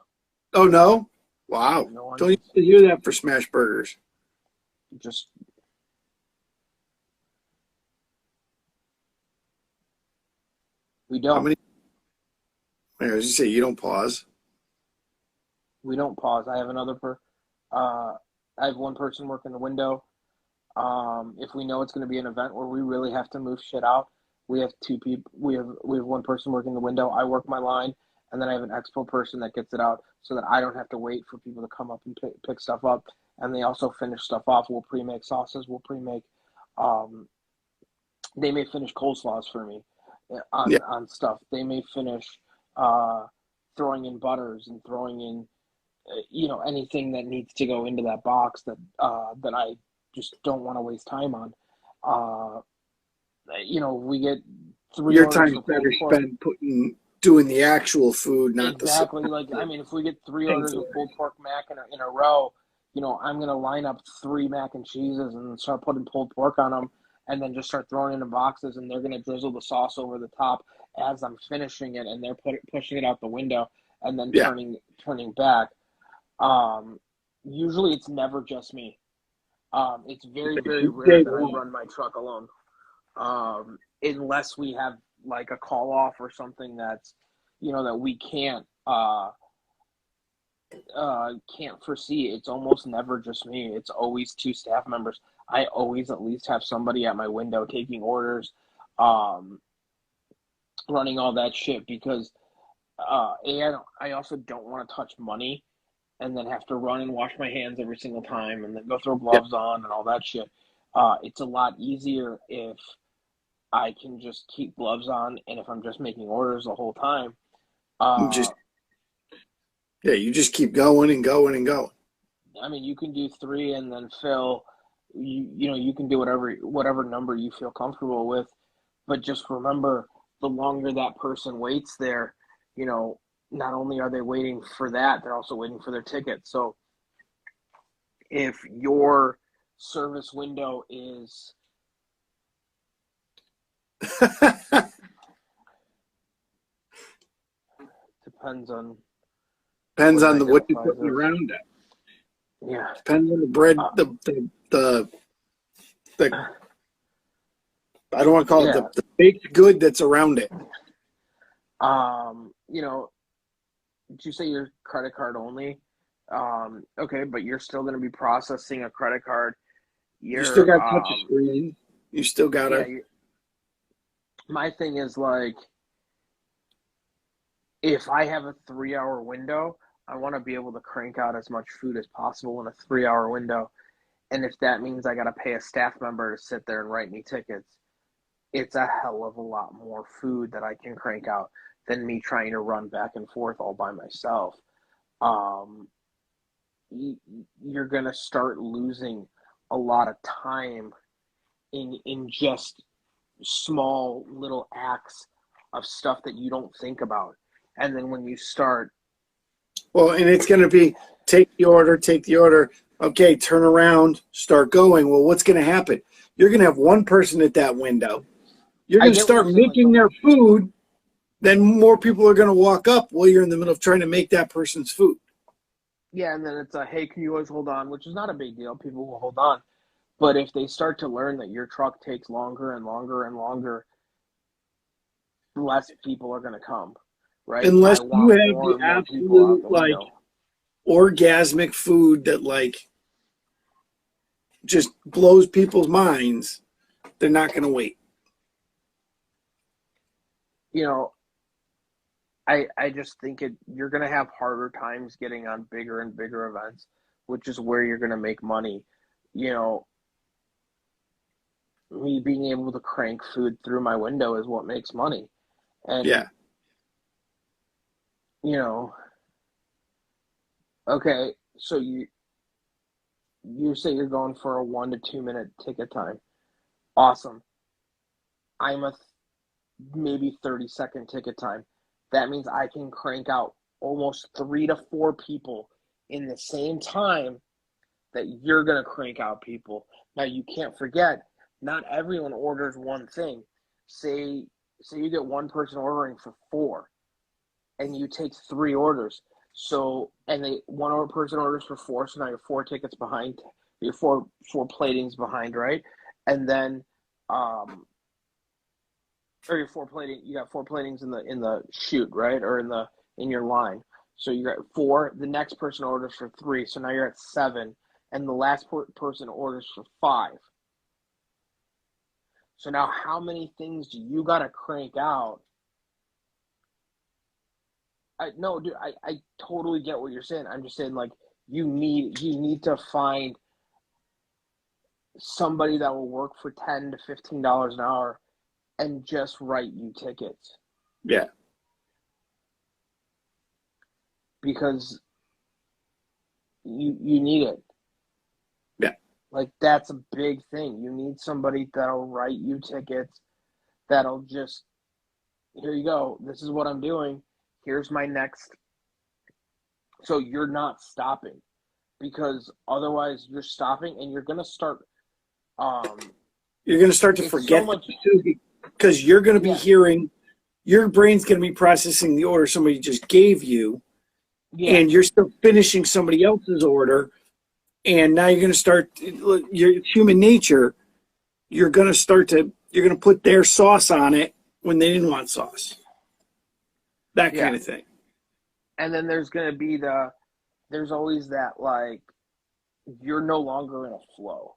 Oh no! Wow! No onions. Don't used to hear that for smash burgers. We don't. How many? I was just say you don't pause. We don't pause. I have I have one person working the window. If we know it's going to be an event where we really have to move shit out, we have 2 people. We have one person working the window. I work my line, and then I have an expo person that gets it out, so that I don't have to wait for people to come up and pick stuff up. And they also finish stuff off. We'll pre-make sauces. We'll pre-make. They may finish coleslaws for me on stuff. They may finish throwing in butters and throwing in anything that needs to go into that box that I just don't want to waste time on. We get 3 Your orders time's for pulled better pork. spent doing the actual food, not the Exactly. Like, I mean, if we get 3 orders things. of pulled pork mac in a row, I'm going to line up 3 mac and cheeses and start putting pulled pork on them and then just start throwing it in boxes, and they're going to drizzle the sauce over the top as I'm finishing it, and they're pushing it out the window and then Yeah. turning back. Usually it's never just me. It's very, very rare that I run my truck alone. Unless we have like a call off or something that's, that we can't foresee. It's almost never just me. It's always 2 staff members. I always at least have somebody at my window taking orders, running all that shit because I also don't want to touch money and then have to run and wash my hands every single time and then go throw gloves on and all that shit. It's a lot easier if I can just keep gloves on and if I'm just making orders the whole time. You just keep going and going and going. I mean, you can do 3 and then fill. You can do whatever number you feel comfortable with, but just remember, the longer that person waits there, not only are they waiting for that, they're also waiting for their ticket. So if your service window is depends on what you're putting around it. Yeah. Depends on the bread, the I don't want to call it the baked good that's around it. Did you say your credit card only? Okay, but you're still going to be processing a credit card. You still got to touch a screen. You still got to. Yeah, my thing is like, if I have a 3-hour window, I want to be able to crank out as much food as possible in a 3-hour window. And if that means I got to pay a staff member to sit there and write me tickets, it's a hell of a lot more food that I can crank out than me trying to run back and forth all by myself. You're going to start losing a lot of time in just small little acts of stuff that you don't think about. And then when you start... Well, and it's going to be take the order. Okay, turn around, start going. Well, what's going to happen? You're going to have one person at that window. You're going to start making their food. Then more people are going to walk up while you're in the middle of trying to make that person's food. Yeah, and then it's hey, can you always hold on? Which is not a big deal. People will hold on. But if they start to learn that your truck takes longer and longer and longer, less people are going to come, right? Unless you have the absolute, like, orgasmic food that, like, just blows people's minds, they're not going to wait. I just think you're going to have harder times getting on bigger and bigger events, which is where you're going to make money. Me being able to crank food through my window is what makes money. And, okay, so you say you're going for a 1 to 2 minute ticket time. Awesome. I'm a maybe 30-second ticket time. That means I can crank out almost 3 to 4 people in the same time that you're going to crank out people. Now, you can't forget, not everyone orders one thing. Say you get one person ordering for 4, and you take 3 orders. So, and one person orders for 4, so now you're 4 tickets behind. You're four platings behind, right? And then, or you got 4 platings in the chute, right? Or in your line. So you're at 4. The next person orders for 3, so now you're at 7, and the last person orders for 5. So now, how many things do you got to crank out? No, dude, I totally get what you're saying. I'm just saying, like, you need to find somebody that will work for $10 to $15 an hour and just write you tickets. Yeah. Because you need it. Yeah. Like that's a big thing. You need somebody that'll write you tickets, that'll just, here you go. This is what I'm doing. Here's my next. So you're not stopping, because otherwise you're stopping and you're gonna start. You're going to start to It's forget so much. because you're going to be Yeah, hearing, your brain's going to be processing the order somebody just gave you, yeah, and you're still finishing somebody else's order. And now you're going to start, your human nature, you're going to put their sauce on it when they didn't want sauce. That yeah. kind of thing. And then there's gonna be there's always that, like, you're no longer in a flow,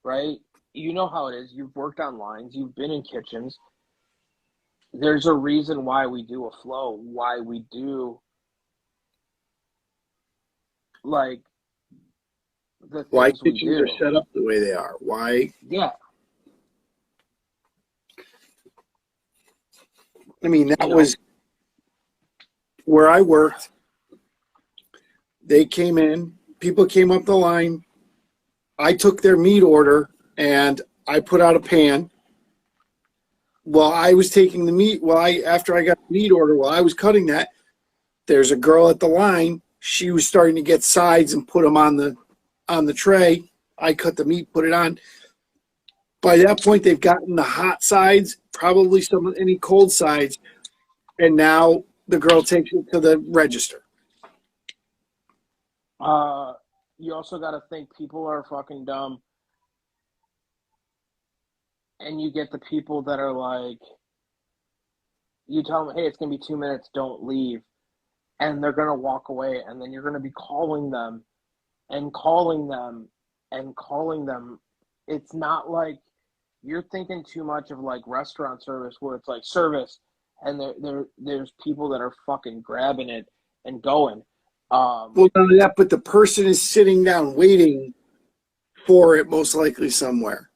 right? You know how it is. You've worked on lines. You've been in kitchens. There's a reason why we do a flow. Why we do, like, the Why things we kitchens are do. set up the way they are. Why? Yeah, I mean, that you know. was where I worked. They came in, people came up the line. I took their meat order and I put out a pan. While I was taking the meat, after I got the meat order, while I was cutting that, there's a girl at the line. She was starting to get sides and put them on the tray. I cut the meat, put it on. By that point, they've gotten the hot sides, probably any cold sides, and now the girl takes it to the register. You also got to think people are fucking dumb, and you get the people that are like, you tell them, hey, it's gonna be 2 minutes, don't leave, and they're gonna walk away, and then you're gonna be calling them and calling them and calling them. It's not like you're thinking too much of like restaurant service, where it's like service, and there's people that are fucking grabbing it and going. Well, not only that, but the person is sitting down waiting for it, most likely somewhere.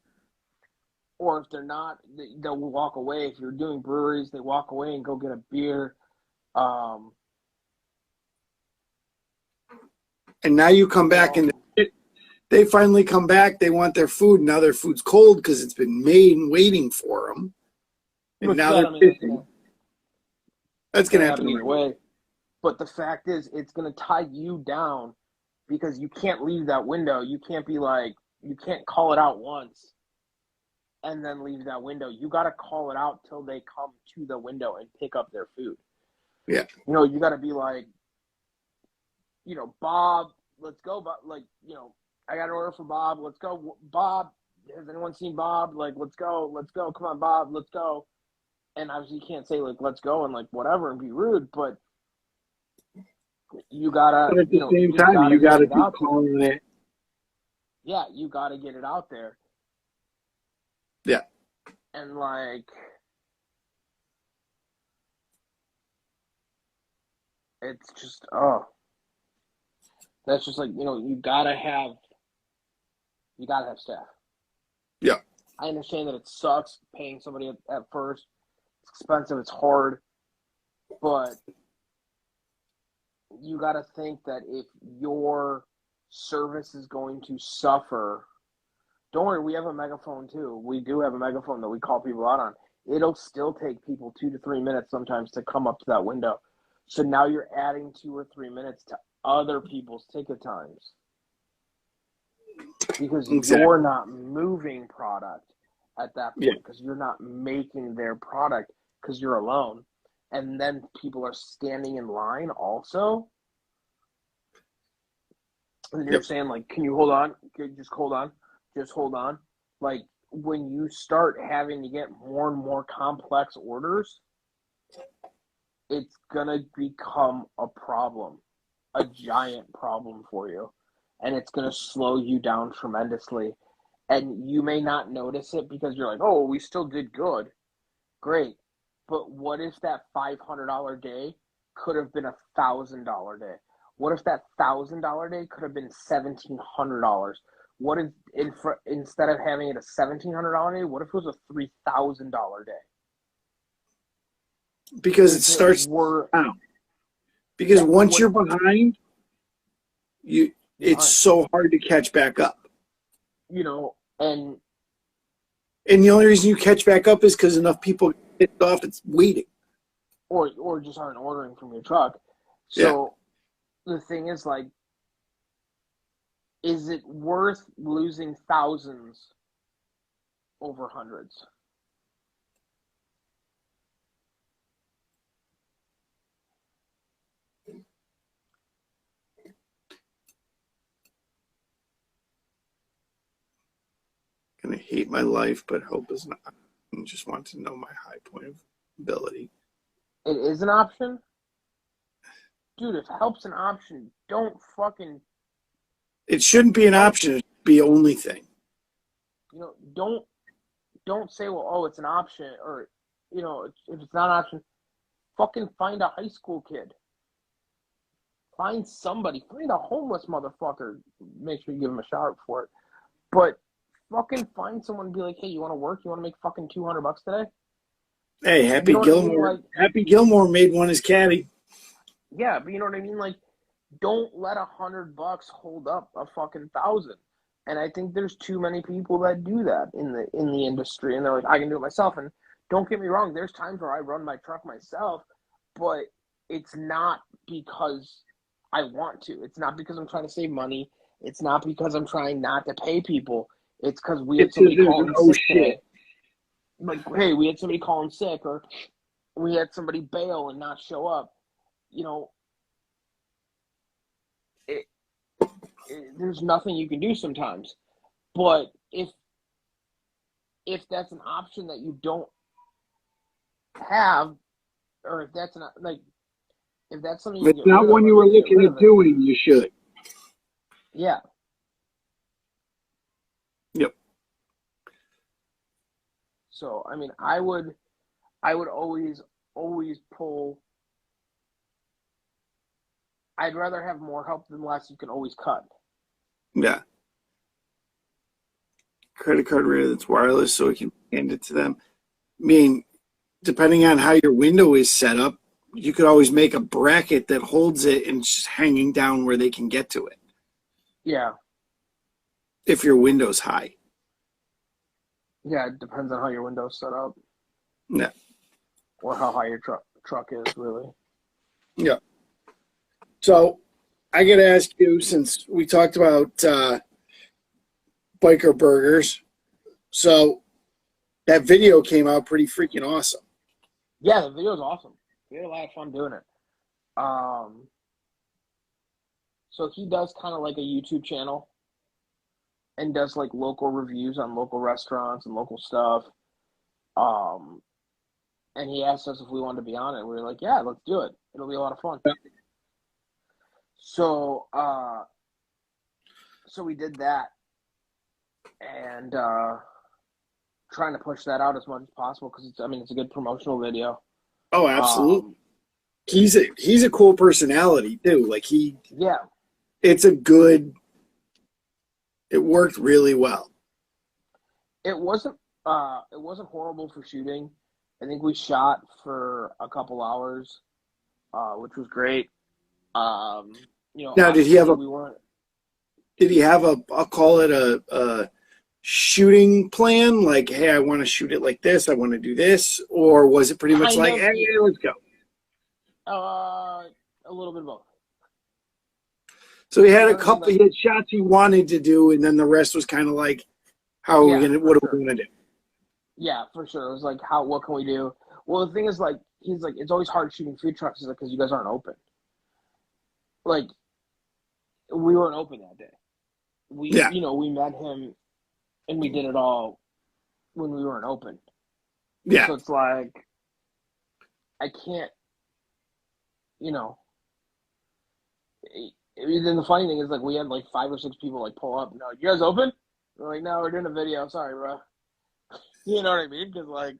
Or if they're not, they'll walk away. If you're doing breweries, they walk away and go get a beer. And now you come back and they finally come back. They want their food. Now their food's cold because it's been made and waiting for them. And now they're pissing. That's going to happen either way. But the fact is, it's going to tie you down, because you can't leave that window. You can't be like, you can't call it out once and then leave that window. You got to call it out till they come to the window and pick up their food. Yeah. You know, you got to be like, Bob, let's go. But like, I got an order for Bob. Let's go. Bob, has anyone seen Bob? Like, let's go. Come on, Bob, let's go. And obviously you can't say like, let's go and like whatever and be rude, but you gotta, but at the same time, you gotta be calling it. Yeah, you gotta get it out there. Yeah. And like, it's just, that's just like, you gotta have staff. Yeah. I understand that it sucks paying somebody at first. It's expensive, it's hard, but you got to think that if your service is going to suffer, don't worry, we have a megaphone too. We do have a megaphone that we call people out on. It'll still take people 2 to 3 minutes sometimes to come up to that window. So now you're adding 2 or 3 minutes to other people's ticket times, because you're not moving product at that point, because you're not making their product, because you're alone. And then people are standing in line also. And you're saying like, can you hold on? Just hold on. Just hold on. Like, when you start having to get more and more complex orders, it's going to become a problem, a giant problem for you. And it's going to slow you down tremendously. And you may not notice it because you're like, oh, we still did good. Great. But what if that $500 day could have been $1,000 day? What if that $1,000 day could have been $1,700? What if instead of having it a $1,700 day, what if it was a $3,000 day? Because it starts down. Because once you're behind, it's so hard to catch back up. and the only reason you catch back up is because enough people get off. It's waiting. or just aren't ordering from your truck. Yeah. So the thing is, like, is it worth losing thousands over hundreds? Gonna hate my life, but hope is not. I just want to know my high point of ability. It is an option? Dude, if help's an option, don't fucking, It shouldn't be an option. It should be the only thing. don't say, well, oh, it's an option, or, if it's not an option, fucking find a high school kid. Find somebody. Find a homeless motherfucker. Make sure you give him a shout out for it. But fucking find someone and be like, hey, you want to work? You want to make fucking $200 today? Hey, Happy You know what I mean? Gilmore. Like, Happy Gilmore made one as caddy. yeah, but you know what I mean? Like, don't let $100 hold up a fucking 1,000. And I think there's too many people that do that in the industry, and they're like, I can do it myself. And don't get me wrong, there's times where I run my truck myself, but it's not because I want to. It's not because I'm trying to save money. It's not because I'm trying not to pay people. It's because we had It's somebody there's calling no sick shit. today. Like, hey, we had somebody calling sick, or we had somebody bail and not show up. It, there's nothing you can do sometimes. But if that's an option that you don't have, or if that's not, like, if that's something you If can it's get not rid of, one I you were mean, get looking rid at of it. doing, you should. Yeah. Yep. So I mean, I would always pull. I'd rather have more help than less. You can always cut. Yeah. Credit card reader that's wireless so we can hand it to them. I mean, depending on how your window is set up, you could always make a bracket that holds it and it's just hanging down where they can get to it. Yeah. If your window's high. Yeah, it depends on how your window's set up. Yeah. Or how high your truck is, really. Yeah. So I got to ask you, since we talked about biker burgers, so that video came out pretty freaking awesome. Yeah, the video's awesome. We had a lot of fun doing it. So he does kind of like a YouTube channel and does like local reviews on local restaurants and local stuff. And he asked us if we wanted to be on it. We were like, yeah, let's do it. It'll be a lot of fun. So, so we did that, and trying to push that out as much as possible because it's a good promotional video. Oh, absolutely. He's a cool personality too. Like Yeah. It worked really well. It wasn't horrible for shooting. I think we shot for a couple hours, which was great. Now, did he have I'll call it a shooting plan? Like, hey, I want to shoot it like this. I want to do this. Or was it pretty much like, hey, let's go? A little bit of both. So he had he had shots he wanted to do, and then the rest was kind of like, what are we going to do? Yeah, for sure. It was like, what can we do? Well, the thing is, like, he's like, it's always hard shooting food trucks because you guys aren't open. Like, we weren't open that day. We met him and we did it all when we weren't open. Yeah. So it's like, I can't, then the funny thing is, like, we had like 5 or 6 people like pull up. No, you guys open? We're like, no, we're doing a video. Sorry, bro. You know what I mean? Because like,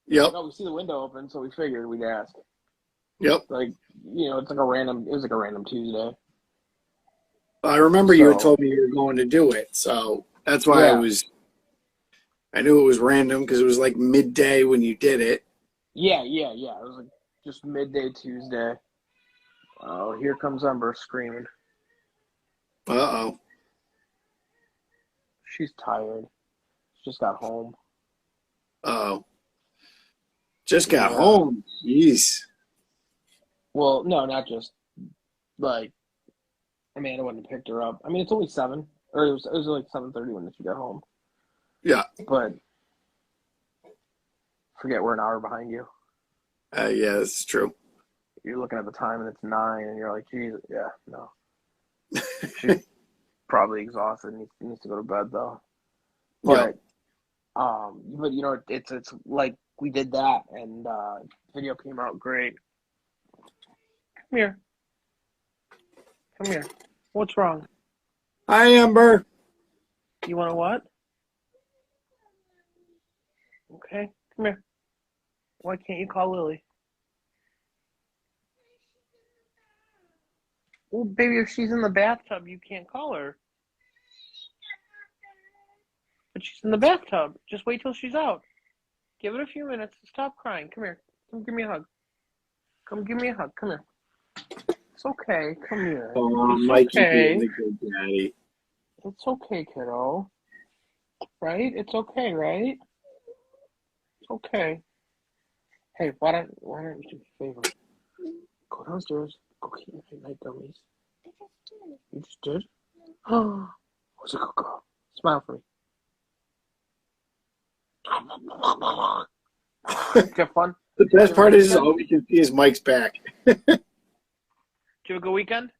yep. We see the window open, so we figured we'd ask. Yep. Like, it was like a random Tuesday. I remember you had told me you were going to do it, so that's why I knew it was random because it was like midday when you did it. Yeah. It was like just midday Tuesday. Oh, here comes Ember screaming. Uh-oh. She's tired. She just got home. Oh, just got Yeah. home. Jeez. Well, no, not just like Amanda went and picked her up. I mean, it's only 7, or it was like 7:30 when she got home. Yeah. But forget we're an hour behind you. Yeah, that's true. You're looking at the time and it's 9, and you're like, Jesus, yeah, no. She's probably exhausted and needs to go to bed though. But but you know, it's like we did that, and video came out great. Come here. Come here. What's wrong? Hi, Amber. You want to what? Okay, come here. Why can't you call Lily? Well, baby, if she's in the bathtub, you can't call her. But she's in the bathtub. Just wait till she's out. Give it a few minutes. Stop crying. Come here. Come give me a hug. Come give me a hug. Come here. It's okay. Come here. Oh, It's Mikey okay. being a good daddy. It's okay, kiddo. Right? It's okay, right? It's okay. Hey, why don't you do me a favor? Go downstairs. Go get your night dummies. You just did? Oh, who's a good girl? Smile for me. Did you have fun? The best part is weekend? all we can see is Mike's back. Did you have a good weekend?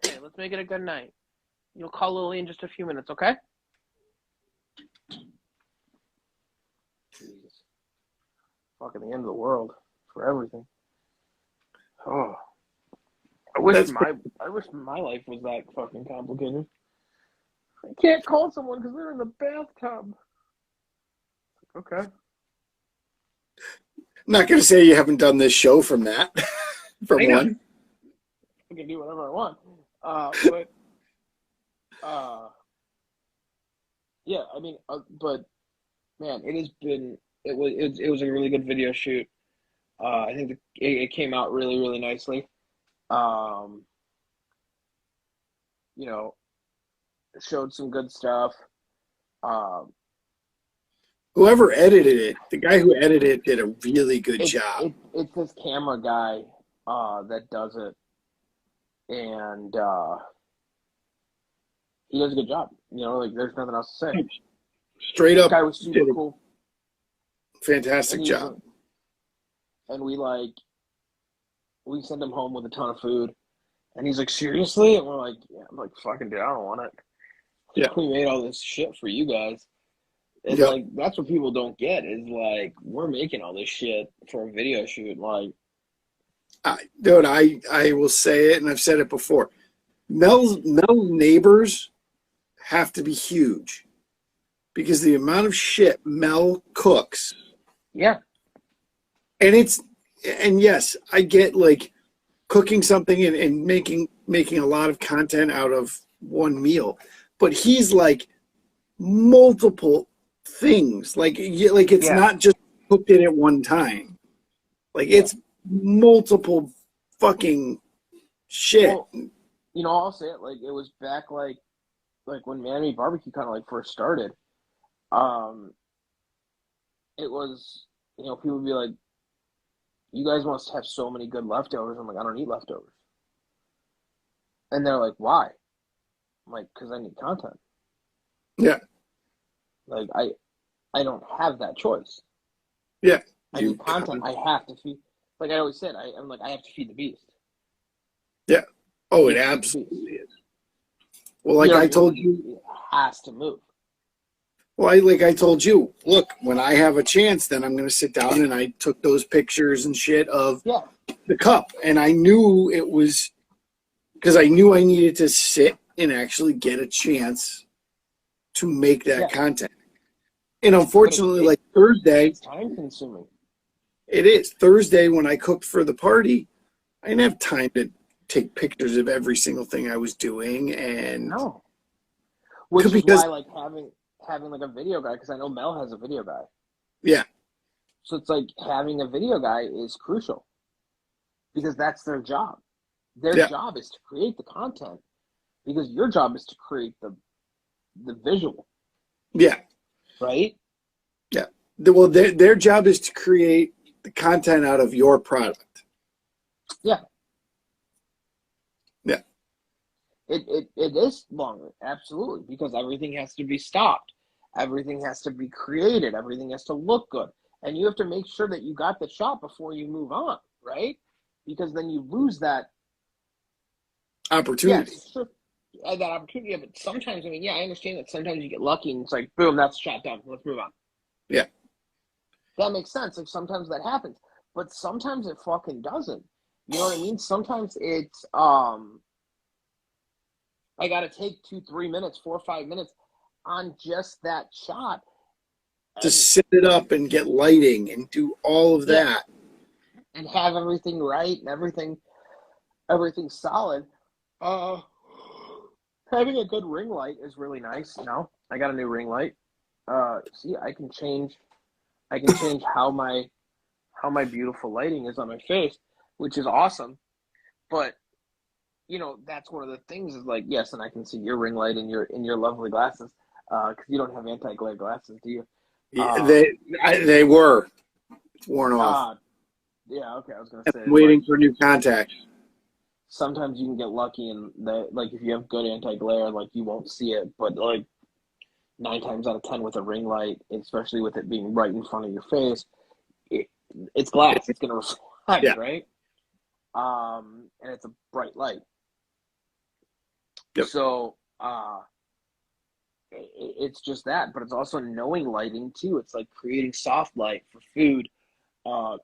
Okay, let's make it a good night. You'll call Lily in just a few minutes, okay? Jesus. Fucking the end of the world for everything. Oh. I wish my life was that fucking complicated. I can't call someone because they're in the bathtub. Okay. Not going to say you haven't done this show from that. From one. I can do whatever I want. Yeah, I mean, but man, it was a really good video shoot. I think it came out really, really nicely. You know, it showed some good stuff. Whoever edited it, the guy who edited it did a really good job. It's this camera guy that does it, and he does a good job. You know, like there's nothing else to say. Straight up, This guy was super cool. Fantastic job. And we sent him home with a ton of food, and he's like, seriously? And we're like, yeah. I'm like, fucking dude, I don't want it. Yeah, we made all this shit for you guys. And like that's what people don't get is like we're making all this shit for a video shoot. Like, dude, I will say it, and I've said it before. Mel's neighbors have to be huge because the amount of shit Mel cooks. Yeah. And yes, I get like cooking something and making a lot of content out of one meal, but he's like multiple things. Like it's not just cooked it at one time. Like it's multiple fucking shit. Well, you know, I'll say it like it was back like when Miami Barbecue kind of like first started. It was, you know, people would be like, you guys must have so many good leftovers. I'm like, I don't eat leftovers. And they're like, why? I'm like, because I need content. Yeah. Like, I don't have that choice. Yeah. I need content. I have to feed. Like I always said, I'm like, I have to feed the beast. Yeah. Oh, it absolutely is. Well, like I told you. It has to move. Well, I told you, look, when I have a chance, then I'm going to sit down, and I took those pictures and shit of the cup. And I knew it was because I knew I needed to sit and actually get a chance to make that content. And unfortunately, like Thursday, it's time consuming. It is. Thursday when I cooked for the party, I didn't have time to take pictures of every single thing I was doing. And no. Which is why like having like a video guy, because I know Mel has a video guy. Yeah. So it's like having a video guy is crucial because that's their job. Their job is to create the content because your job is to create the the visual, Yeah. right? Yeah. Well, their job is to create the content out of your product. Yeah. Yeah. It is longer, absolutely, because everything has to be stopped. Everything has to be created. Everything has to look good. And you have to make sure that you got the shot before you move on, right? Because then you lose that, Opportunity. yes, sure, that opportunity. Yeah, but sometimes, I mean, yeah, I understand that sometimes you get lucky and it's like, boom, that's shot done. Let's move on. Yeah. That makes sense. Like sometimes that happens, but sometimes it fucking doesn't. You know what I mean? Sometimes it's I got to take 2, 3 minutes, 4, 5 minutes on just that shot, To and set it up and get lighting and do all of yeah, that. and have everything right and everything solid. Uh, Having a good ring light is really nice. I got a new ring light. See, I can change how my beautiful lighting is on my face, which is awesome. But that's one of the things is like, yes, and I can see your ring light in your lovely glasses, because you don't have anti-glare glasses, do you? Yeah, they were. It's worn off. Yeah, okay, I was gonna I'm say, waiting for new contacts. sometimes you can get lucky and like if you have good anti-glare, like you won't see it, but like 9 times out of 10 with a ring light, especially with it being right in front of your face, it, it's glass, it's gonna reflect, Yeah. right? And it's a bright light. Yep. So it's just that, but it's also knowing lighting too. It's like creating soft light for food,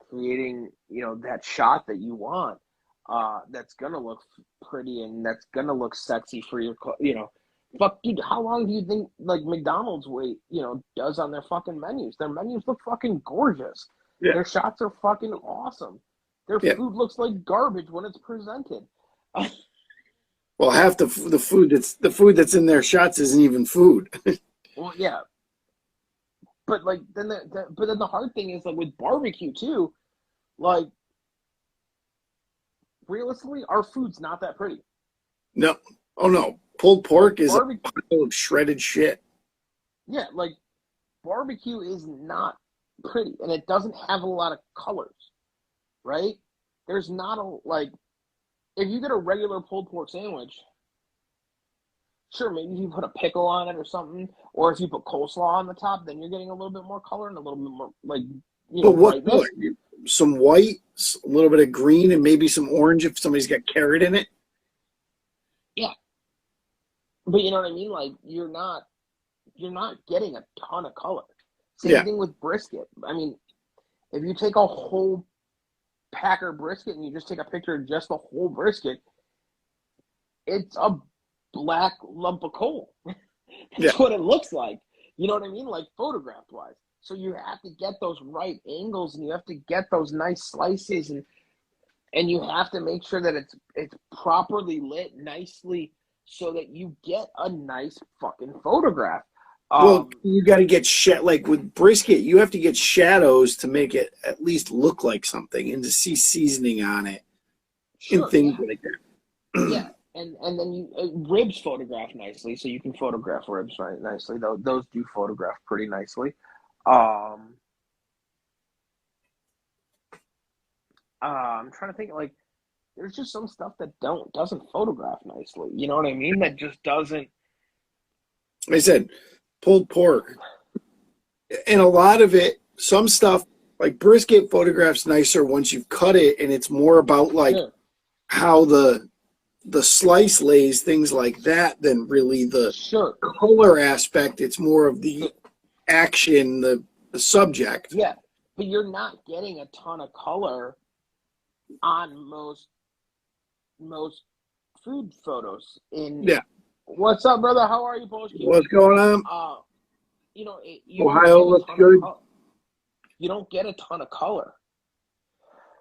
creating that shot that you want, that's gonna look pretty and that's gonna look sexy for your fuck, dude, how long do you think like McDonald's does on their fucking menus? Their menus look fucking gorgeous. Yeah. Their shots are fucking awesome. Their Yeah. food looks like garbage when it's presented. Well, half the food that's in their shots isn't even food. Well, yeah, but like then the hard thing is like with barbecue too, like realistically, our food's not that pretty. No. Oh no. Pulled Like pork is a pile of shredded shit. yeah, like barbecue is not pretty, and it doesn't have a lot of colors, right? There's not a like if you get a regular pulled pork sandwich, sure, maybe if you put a pickle on it or something, or if you put coleslaw on the top, then you're getting a little bit more color and a little bit more like But what brightness. color? Some white, a little bit of green, and maybe some orange if somebody's got carrot in it. Yeah, but you know what I mean? Like you're not getting a ton of color. Same Yeah. thing with brisket. I mean, if you take a whole packer brisket and you just take a picture of just the whole brisket, it's a black lump of coal. Yeah. That's what it looks like. You know what I mean? Like photographed wise. So you have to get those right angles and you have to get those nice slices and you have to make sure that it's properly lit nicely so that you get a nice fucking photograph. Well, you got to get like with brisket, you have to get shadows to make it at least look like something, and to see seasoning on it and Sure, things yeah. like that. Yeah, and then you ribs photograph nicely, so you can photograph ribs right nicely. Those do photograph pretty nicely. Um, I'm trying to think like there's just some stuff that doesn't photograph nicely. You know what I mean? That just doesn't. I said pulled pork, and a lot of it, some stuff like brisket photographs nicer once you've cut it, and it's more about like Sure. how the slice lays, things like that, than really the Sure. color aspect. It's more of the action, the subject. Yeah, but you're not getting a ton of color on most food photos. Yeah. What's up, brother? How are you, Polish Q? What's going on? You don't Ohio get a looks ton good. of color. You don't get a ton of color,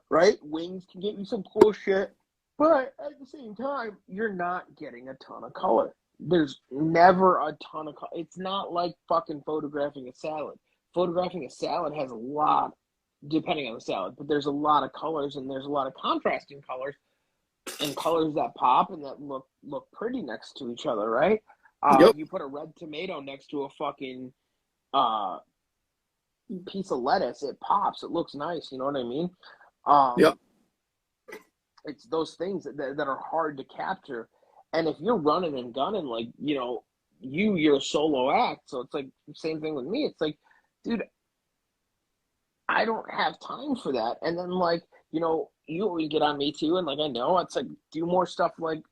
right? Wings can get you some cool shit, but at the same time, you're not getting a ton of color. There's never a ton of color. It's not like fucking photographing a salad. Photographing a salad has a lot, depending on the salad, but there's a lot of colors and there's a lot of contrasting colors and colors that pop and that look pretty next to each other, right? Yep. You put a red tomato next to a fucking uh, piece of lettuce, it pops. It looks nice. You know what I mean? Yep. It's those things that are hard to capture. And if you're running and gunning, like, you're a solo act. So it's like the same thing with me. It's like, dude, I don't have time for that. And then, like, you always get on me too. And like, I know it's like, do more stuff like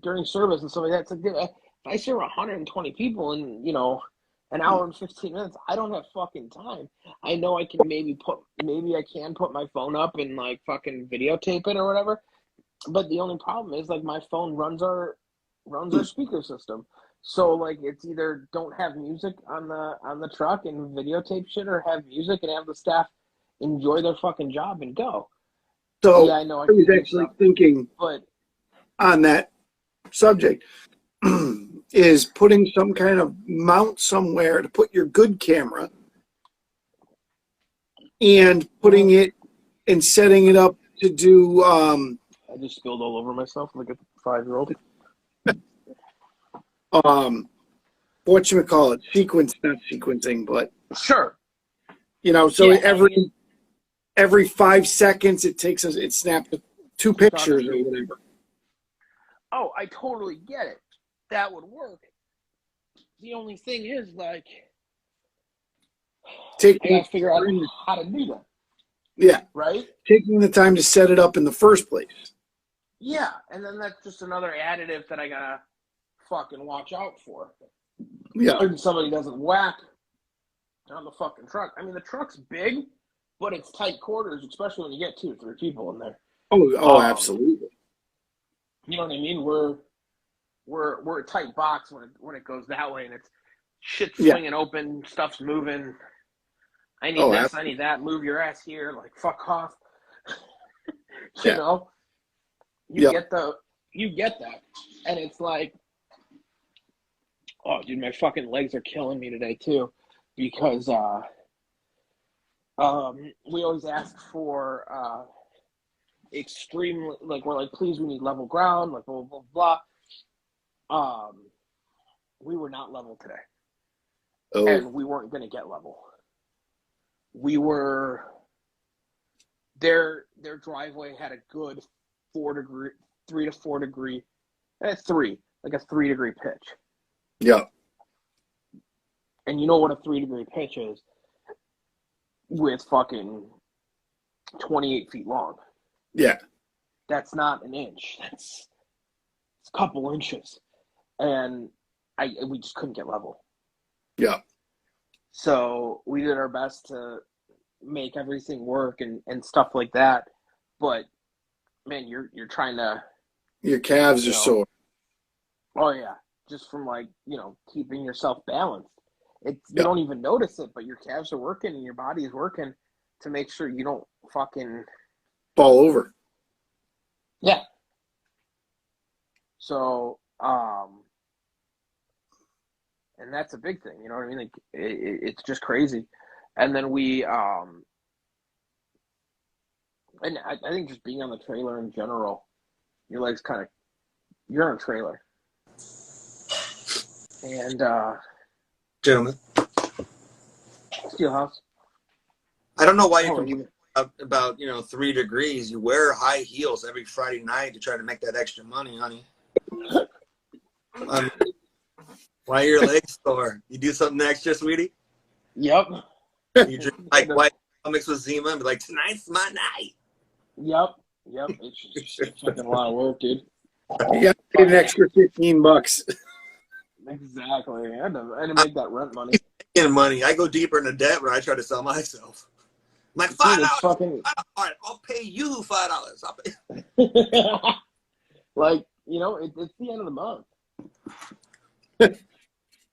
during service and stuff like that. It's like, dude, if I serve 120 people in, an hour and 15 minutes, I don't have fucking time. I know I can maybe I can put my phone up and like fucking videotape it or whatever. But the only problem is like my phone runs our speaker system. So like it's either don't have music on the truck and videotape shit, or have music and have the staff enjoy their fucking job and go. So yeah, I know I was can do actually stuff, thinking but on that subject is putting some kind of mount somewhere to put your good camera and putting it and setting it up to do I just spilled all over myself like a 5-year-old. Whatchamacallit, not sequencing, but Sure. so Yeah, every 5 seconds it snaps 2 pictures or whatever. Oh, I totally get it. That would work. The only thing is, like, I gotta figure out how to do that. Yeah. Right? Taking the time to set it up in the first place. Yeah, and then that's just another additive that I gotta fucking watch out for. Yeah. Or somebody doesn't whack on the fucking truck. I mean, the truck's big, but it's tight quarters, especially when you get 2 or 3 people in there. Oh, absolutely. You know what I mean? We're a tight box when it goes that way, and it's shit's swinging open, stuff's moving. I need this, absolutely. I need that. Move your ass here, like fuck off. You know, you get that, and it's like, oh, dude, my fucking legs are killing me today too, because we always ask for extreme, like we're like, please, we need level ground, like blah blah blah. We were not level today, and we weren't gonna get level. We were their driveway had a good 3 to 4 degree, like a 3 degree pitch. Yeah. And you know what a 3 degree pitch is with fucking 28 feet long. Yeah. That's not an inch. It's a couple inches. And we just couldn't get level. Yeah. So we did our best to make everything work and stuff like that. But man, you're trying to, your calves are sore. Oh yeah. Just from like, keeping yourself balanced. You don't even notice it, but your calves are working and your body is working to make sure you don't fucking fall over. Yeah. So, and that's a big thing, you know what I mean? Like, it's just crazy. And then and I think just being on the trailer in general, your legs you're on a trailer. And, gentlemen, Steelhouse. I don't know why you're complaining about 3 degrees. You wear high heels every Friday night to try to make that extra money, honey. Why are your legs sore? You do something extra, sweetie? Yep. You drink like white comics with Zima and be like, tonight's my night. Yep. It's fucking a lot of work, dude. You got to pay an extra $15. Exactly. I had to make that rent money. In money. I go deeper into debt when I try to sell myself. I'm like, $5. Fucking... All right, I'll pay you $5. I'll pay. Like, it's the end of the month.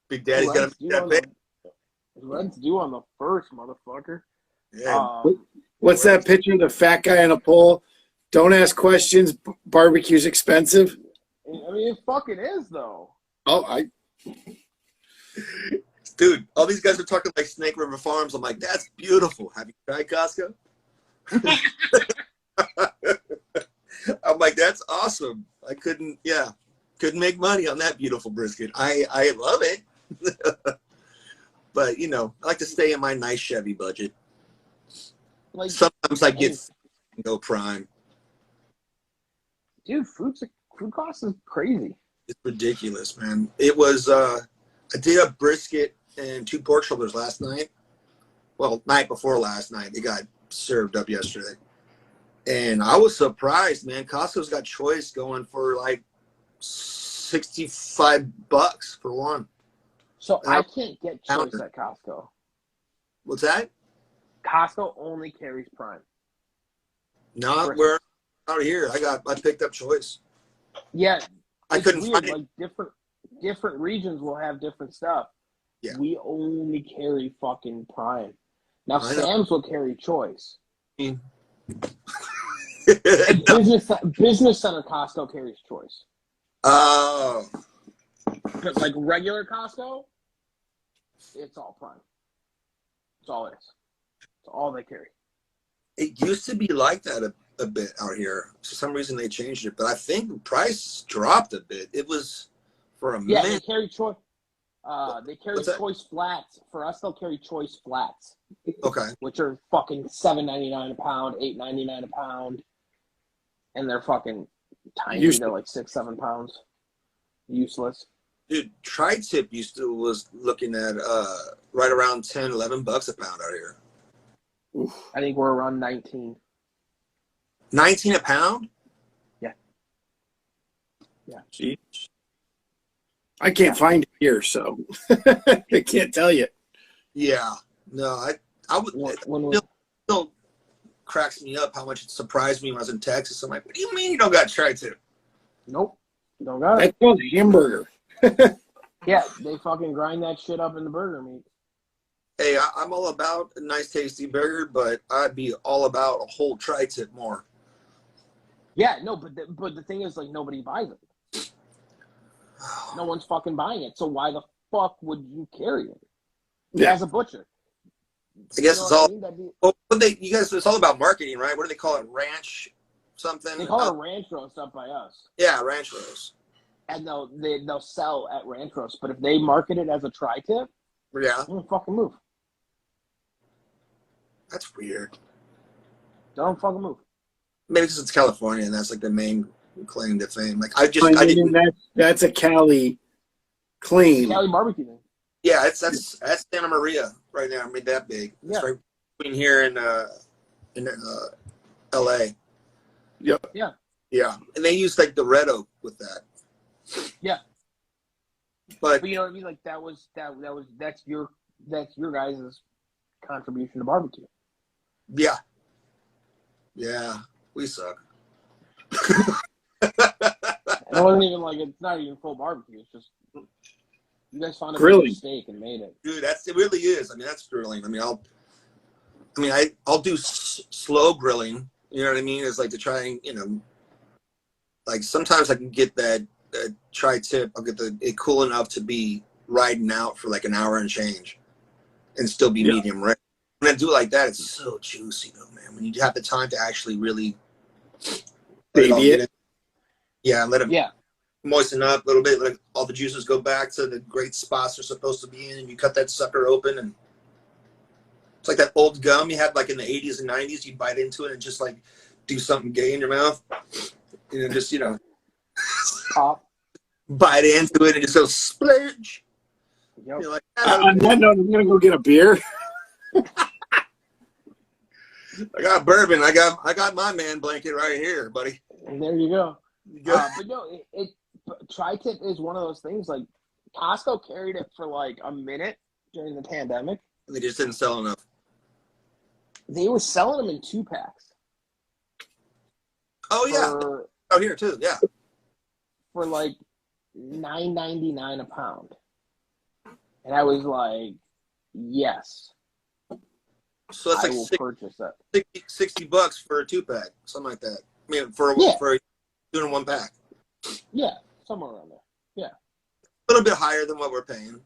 Big Daddy's got to make that pay. Rent's due on the 1st, motherfucker. Yeah. What's that picture? The fat guy on a pole. Don't ask questions. Barbecue's expensive. I mean, it fucking is, though. Oh, Dude, all these guys are talking like Snake River Farms. I'm like, that's beautiful. Have you tried Costco? I'm like, that's awesome. I couldn't, yeah. Couldn't make money on that beautiful brisket. I love it. But, you know, I like to stay in my nice Chevy budget. Like Sometimes I get no prime. Dude, food cost is crazy. It's ridiculous, man. It was, I did a brisket and 2 pork shoulders last night. Well, night before last night. They got served up yesterday. And I was surprised, man. Costco's got choice going for like $65 for one. So I can't get choice at Costco. What's that? Costco only carries Prime. Not where out here. I picked up choice. Yeah, I couldn't weird. find it. Like different regions will have different stuff. Yeah. We only carry fucking Prime. Now Sam's will carry choice. Business Center Costco carries choice. Oh. But like regular Costco, it's all Prime. That's all it is. That's all they carry. It used to be like that a bit out here. For some reason they changed it, but I think the price dropped a bit. It was for a minute. Yeah, they carry choice. They carry choice flats. For us, they'll carry choice flats. Okay. Which are fucking $7.99 a pound, $8.99 a pound, and they're fucking tiny. They're like 6-7 pounds. Useless. Dude, tri-tip was looking at right around $10-11 a pound out here. Oof. I think we're around 19. 19 a pound? Yeah. Yeah. Jeez. I can't find it here, so I can't tell you. Yeah. No, I would still cracks me up how much it surprised me when I was in Texas. I'm like, what do you mean you don't got tri-tip? Nope. Don't got it. That's called a hamburger. Yeah, they fucking grind that shit up in the burger meat. Hey, I'm all about a nice, tasty burger, but I'd be all about a whole tri-tip more. Yeah, no, but the thing is, like, nobody buys it. No one's fucking buying it. So why the fuck would you carry it as a butcher? I guess it's all. You guys, it's all about marketing, right? What do they call it? Ranch something. They call it a ranch roast up by us. Yeah, ranch roast. And they'll sell at ranch roast, but if they market it as a tri-tip, yeah, don't fucking move. That's weird. Don't fucking move. Maybe because it's California and that's like the main claim to fame. Like that's a Cali claim. Cali barbecue thing. Yeah, that's Santa Maria right now. I made that big. Yeah. It's right between here and LA. Yep. Yeah. Yeah, and they use like the red oak with that. Yeah. But you know what I mean? Like that's your guys' contribution to barbecue. Yeah. Yeah, we suck. It wasn't even like it's not even full barbecue. It's just you guys found a grilling steak and made it. Dude, it really is. I mean, that's grilling. I mean, I'll do slow grilling. You know what I mean? It's like to try and like sometimes I can get that tri-tip. I'll get it cool enough to be riding out for like an hour and change, and still be medium rare. When I do it like that, it's so juicy though, man. When you have the time to actually really baby it. Yeah, let it moisten up a little bit, let all the juices go back to the great spots they're supposed to be in, and you cut that sucker open, and it's like that old gum you had like in the 80s and 90s. You'd bite into it and just like do something gay in your mouth, and just pop, bite into it and just go splurge. Yep. You're like, on that note, I'm gonna go get a beer. I got bourbon. I got my man blanket right here, buddy. And there you go. But no, tri-tip is one of those things. Like Costco carried it for like a minute during the pandemic. They just didn't sell enough. They were selling them in 2-packs. Oh yeah, out here too. Yeah, for like $9.99 a pound, and I was like, yes. So that's like purchase that. $60 for a 2-pack, something like that. I mean, for doing a 1-pack. Yeah, somewhere around there. Yeah, a little bit higher than what we're paying.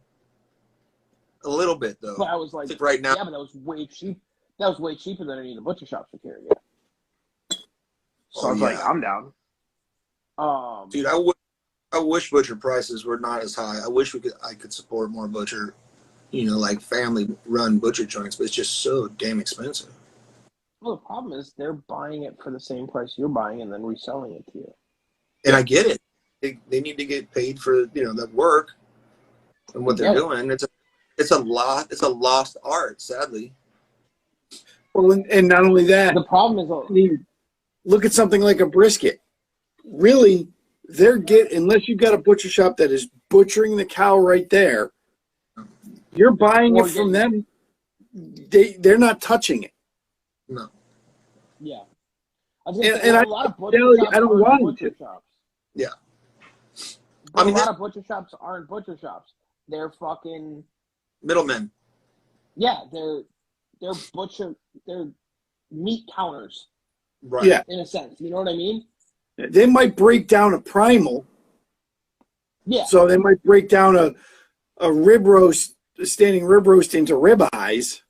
A little bit though. But I was like right now. Yeah, but that was way cheap. That was way cheaper than any of the butcher shops to carry it. So I was like, I'm down. Dude, I wish butcher prices were not as high. I wish I could support more butcher, like family run butcher joints, but it's just so damn expensive. Well, the problem is they're buying it for the same price you're buying and then reselling it to you. And I get it. They need to get paid for the work and what they're doing. It's a lost art, sadly. Well, and not only that, The problem is, I mean, look at something like a brisket. Really, unless you've got a butcher shop that is butchering the cow right there, you're buying it from them. They're not touching it. No. Yeah. A lot of butcher shops aren't butcher shops. Yeah. But a lot of butcher shops aren't butcher shops. They're fucking middlemen. Yeah, they're meat counters. Right. Yeah. In a sense. You know what I mean? They might break down a primal. Yeah. So they might break down a standing rib roast into rib eyes.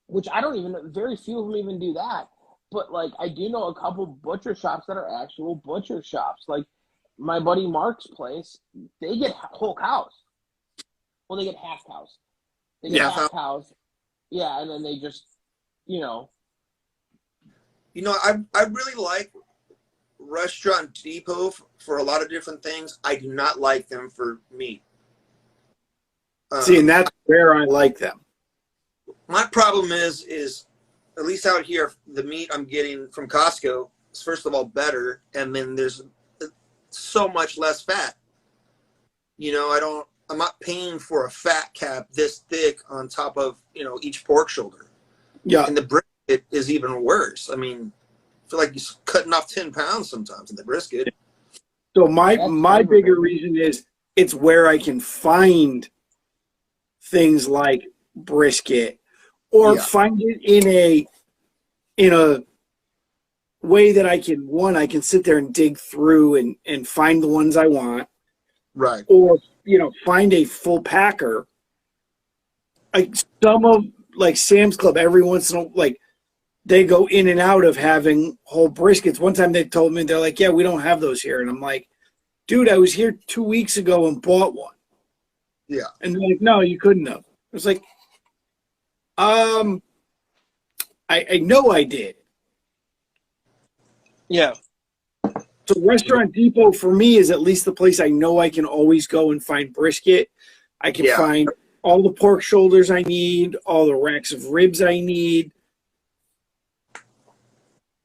Which very few of them even do that. But, like, I do know a couple butcher shops that are actual butcher shops. Like, my buddy Mark's place, they get whole cows. Well, they get half cows. They get half cows. Yeah, and then they just, I really like Restaurant Depot for a lot of different things. I do not like them for meat. See, and that's where I like them. My problem is at least out here, the meat I'm getting from Costco is first of all better, and then there's so much less fat. I'm not paying for a fat cap this thick on top of each pork shoulder. Yeah, and the brisket is even worse. I mean, I feel like you're cutting off 10 pounds sometimes in the brisket. So my bigger reason is it's where I can find things like brisket, or find it in a way that I can sit there and dig through and find the ones I want. Right. Or, find a full packer. Like Sam's Club, every once in a while, they go in and out of having whole briskets. One time they told me, they're like, yeah, we don't have those here. And I'm like, dude, I was here 2 weeks ago and bought one. Yeah. And they're like, no, you couldn't have. I was like, I know I did. Yeah. So Restaurant Depot for me is at least the place I know I can always go and find brisket. I can find all the pork shoulders I need, all the racks of ribs I need.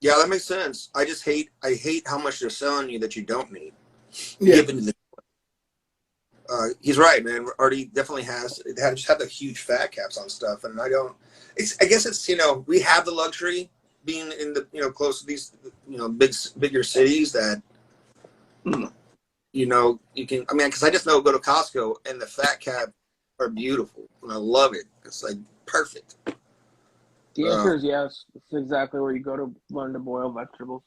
Yeah, that makes sense. I hate how much they're selling you that you don't need. Yeah. He's right, man. Artie definitely just have the huge fat caps on stuff, and I guess it's we have the luxury being in the close to these bigger cities that you can. I mean, because I just know go to Costco and the fat cap are beautiful, and I love it. It's like perfect. The answer is yes. It's exactly where you go to learn to boil vegetables.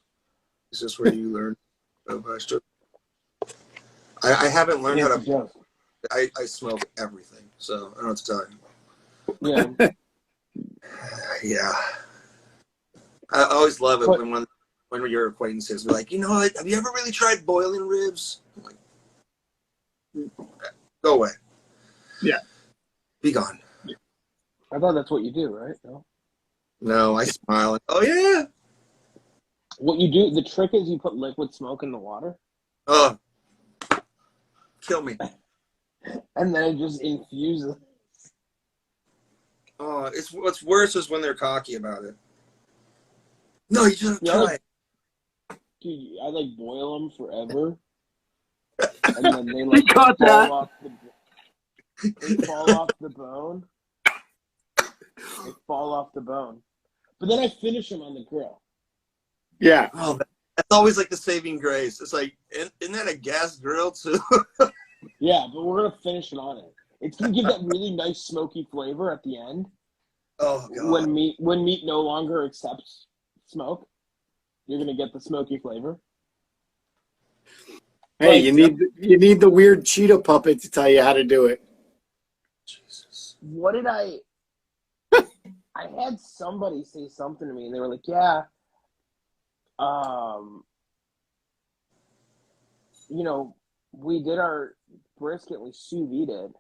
Is this where you learn vegetables? I haven't learned how to. I smoke everything, so I don't know what to tell you. Yeah. Yeah. I always love it when your acquaintances be like, have you ever really tried boiling ribs? I'm like, go away. Yeah. Be gone. I thought that's what you do, right? No, I smile. Oh, yeah. What you do, the trick is you put liquid smoke in the water. Oh. Kill me. And then it just infuses. Oh, what's worse is when they're cocky about it. No, you just try it. Dude, I boil them forever. And then they fall off the bone. They fall off the bone. But then I finish them on the grill. Yeah. Oh, that's always the saving grace. It's like, isn't that a gas grill too? Yeah, but we're gonna finish it on it. It's gonna give that really nice smoky flavor at the end. Oh god. When meat no longer accepts smoke, you're gonna get the smoky flavor. Hey, you need the weird cheetah puppet to tell you how to do it. Jesus. What did I had somebody say something to me, and they were like, "Yeah, we did our brisket, we sous vide it,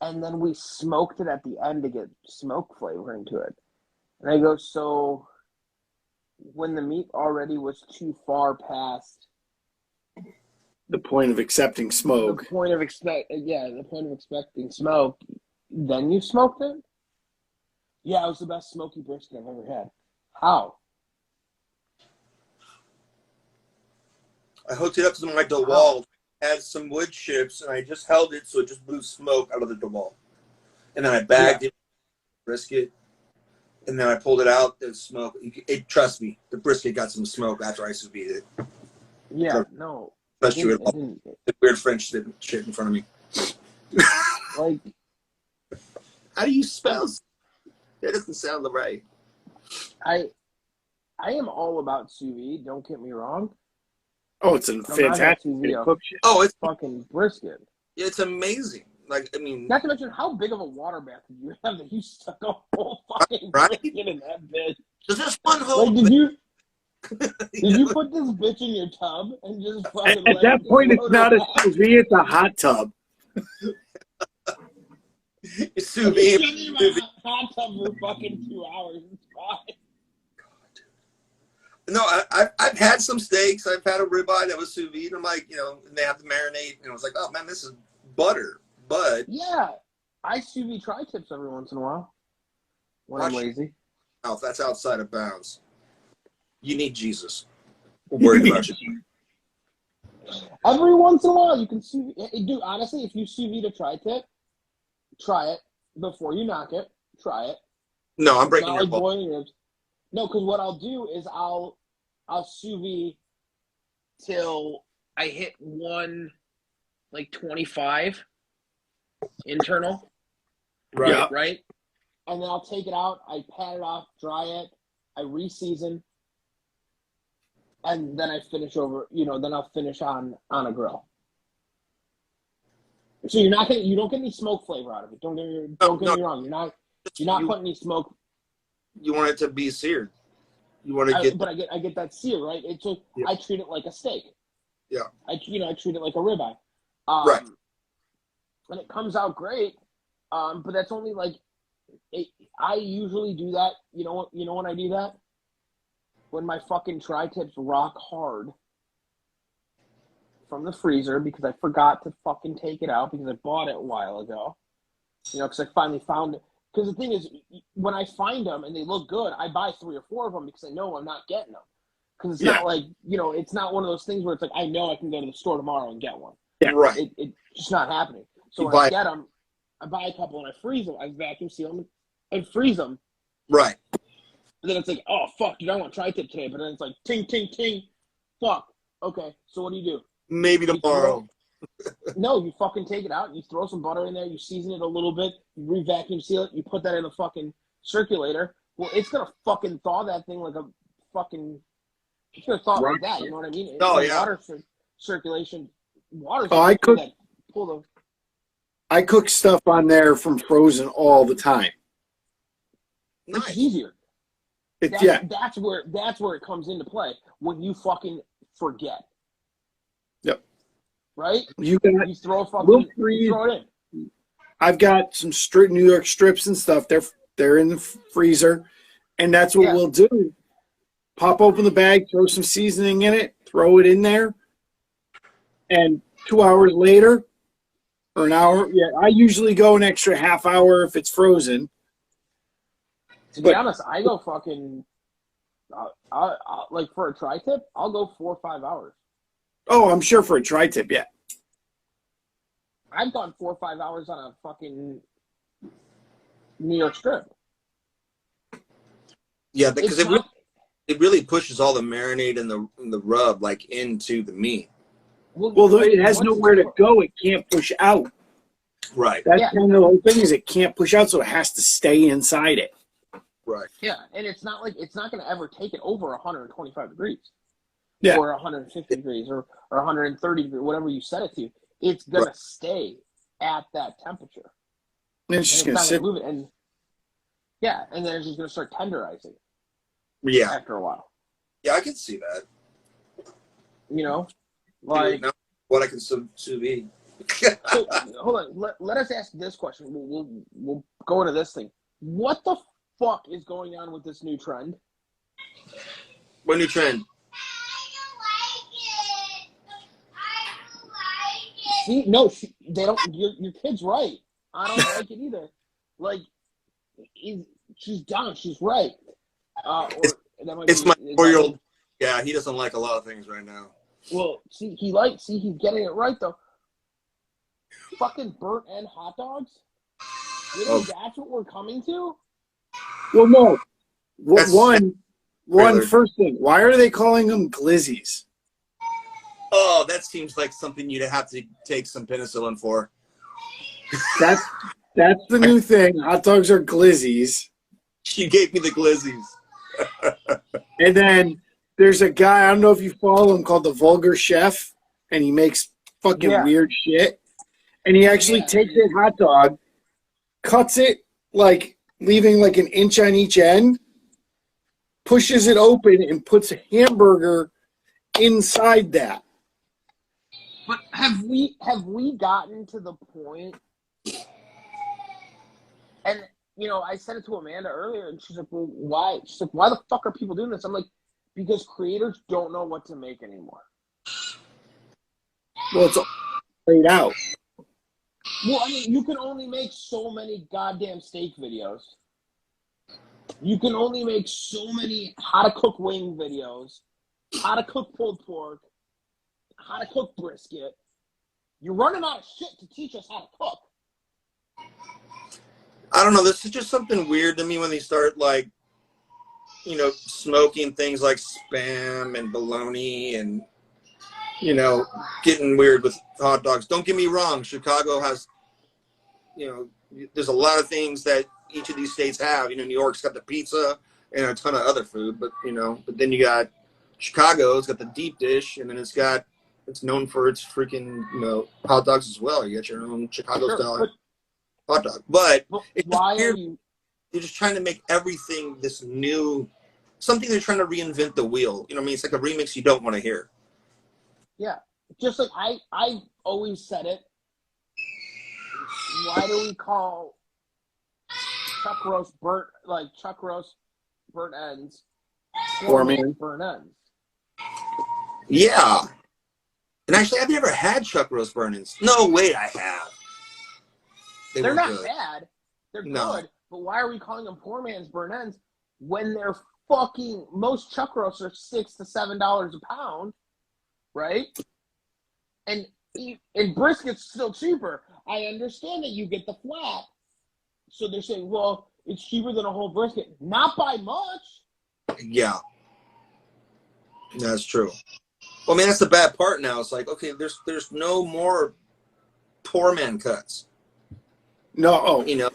and then we smoked it at the end to get smoke flavor into it. And I go, so when the meat already was too far past The point of accepting smoke. the point of expecting smoke, then you smoked it? Yeah, it was the best smoky brisket I've ever had. How? I hooked it up to my DeWalt, had some wood chips, and I just held it so it just blew smoke out of the DeWalt. And then I bagged it, brisket, and then I pulled it out. There's smoke. Trust me, the brisket got some smoke after I sous vide it. Yeah, So, no. especially with all the weird French shit in front of me. Like, how do you spell? That doesn't sound right. I am all about sous vide, don't get me wrong. Oh, it's a fantastic cook shit. Oh, it's fucking brisket. It's amazing. Like, I mean, not to mention how big of a water bath did you have that you stuck a whole fucking right? brisket in that bitch? Does this one hold? Like, did you put this bitch in your tub and just fucking? At that point, it's not a sous vide; it's a hot tub. It's sous vide. Hot tub for fucking 2 hours. It's fine. No, I've had some steaks. I've had a ribeye that was sous vide. I'm like, and they have the marinade, and I was like, oh man, this is butter. But yeah, I sous vide tri-tips every once in a while when I'm lazy. Oh, that's outside of bounds. You need Jesus. We're worried about you. Every once in a while, you can sous vide. Dude, honestly, if you sous vide a tri-tip, try it before you knock it. Try it. No, I'm breaking your boiling ribs. No, because what I'll do is I'll sous vide till I hit 125 internal. Right. Yeah. Right? And then I'll take it out, I pat it off, dry it, I re-season, and then I finish over, then I'll finish on a grill. So you don't get any smoke flavor out of it. Don't get me wrong. You're not putting any smoke. You want it to be seared. You want to get. But I get that sear, right? It's just, I treat it like a steak. Yeah. I treat it like a ribeye. Right. And it comes out great. But that's only I usually do that. You know when I do that? When my fucking tri-tips rock hard from the freezer because I forgot to fucking take it out because I bought it a while ago. Because I finally found it. Because the thing is, when I find them and they look good, I buy 3 or 4 of them because I know I'm not getting them. Because it's not like, it's not one of those things where it's like, I know I can go to the store tomorrow and get one. Yeah. Right. It's just not happening. So when I get them, I buy a couple and I freeze them. I vacuum seal them and freeze them. Right. And then it's like, oh, fuck, dude, I want tri-tip today. But then it's like, ting, ting, ting. Fuck. Okay, so what do? Maybe tomorrow. No, you fucking take it out, you throw some butter in there, you season it a little bit, you re-vacuum seal it, you put that in a fucking circulator. Well, it's gonna fucking thaw that thing like a fucking. It's gonna thaw like that. You know what I mean? It's water circulation. Water. Oh, I cook stuff on there from frozen all the time. Nice. It's easier. That's where it comes into play when you fucking forget. Yep. Right? You throw you throw it in. I've got some New York strips and stuff. They're in the freezer, and that's what we'll do. Pop open the bag, throw some seasoning in it, throw it in there, and 2 hours later, or an hour. Yeah, I usually go an extra half hour if it's frozen. To be honest, I go fucking like for a tri-tip, I'll go 4 or 5 hours. Oh, I'm sure for a tri-tip, yeah. I've gone 4 or 5 hours on a fucking New York strip. Yeah, because it really pushes all the marinade and the rub into the meat. Well, it has nowhere to go. It can't push out. Right. That's kind of the whole thing is it can't push out, so it has to stay inside it. Right. Yeah, and it's not going to ever take it over 125 degrees. Yeah. Or 150 degrees or 130 degrees, whatever you set it to. It's going to stay at that temperature. And it's just going to sit. Move it, and then it's just going to start tenderizing. Yeah. After a while. Yeah, I can see that. Like, know what I can sous vide. so hold on. Let us ask this question. We'll go into this thing. What the fuck is going on with this new trend? What new trend? See, no, they don't. Your kid's right. I don't like it either. Like, she's dumb. She's right. It's my 4-year-old. Yeah, he doesn't like a lot of things right now. Well, he's getting it right though. Fucking burnt end hot dogs. Really, that's what we're coming to? Well, no. That's One trailer. first thing. Why are they calling them glizzies? Oh, that seems like something you'd have to take some penicillin for. That's the new thing. Hot dogs are glizzies. She gave me the glizzies. And then there's a guy, I don't know if you follow him, called the Vulgar Chef, and he makes fucking weird shit. And he actually takes a hot dog, cuts it, like leaving like an inch on each end, pushes it open, and puts a hamburger inside that. But have we gotten to the point? And you know, I said it to Amanda earlier, and she's like, "Well, why?" She's like, "Why the fuck are people doing this?" I'm like, "Because creators don't know what to make anymore." Well, it's all laid out. Well, I mean, you can only make so many goddamn steak videos. You can only make so many how to cook wing videos, how to cook pulled pork, how to cook brisket. You're running out of shit to teach us how to cook. I don't know. This is just something weird to me when they start, like, you know, smoking things like Spam and bologna and, you know, getting weird with hot dogs. Don't get me wrong. Chicago has, you know, there's a lot of things that each of these states have. You know, New York's got the pizza and a ton of other food, but, you know, but then you got Chicago, it's got the deep dish, and then it's known for its freaking, you know, hot dogs as well. You got your own Chicago style hot dog. But it's why weird. are you? They're just trying to make everything this new, something they're trying to reinvent the wheel. You know what I mean? It's like a remix you don't want to hear. Yeah, just like I always said it. Why do we call chuck roast burnt ends? Poor man. Burnt ends. Yeah. And actually, I've never had chuck roast burn-ins. No, wait, I have. They're not good. bad. They're good. But why are we calling them poor man's burnt ends when they're fucking, most chuck roasts are $6 to $7 a pound, right? And brisket's still cheaper. I understand that you get the flat. So they're saying, well, it's cheaper than a whole brisket. Not by much. Yeah. That's true. Well, I mean, that's the bad part now. It's like, okay, there's no more poor man cuts. No. You know,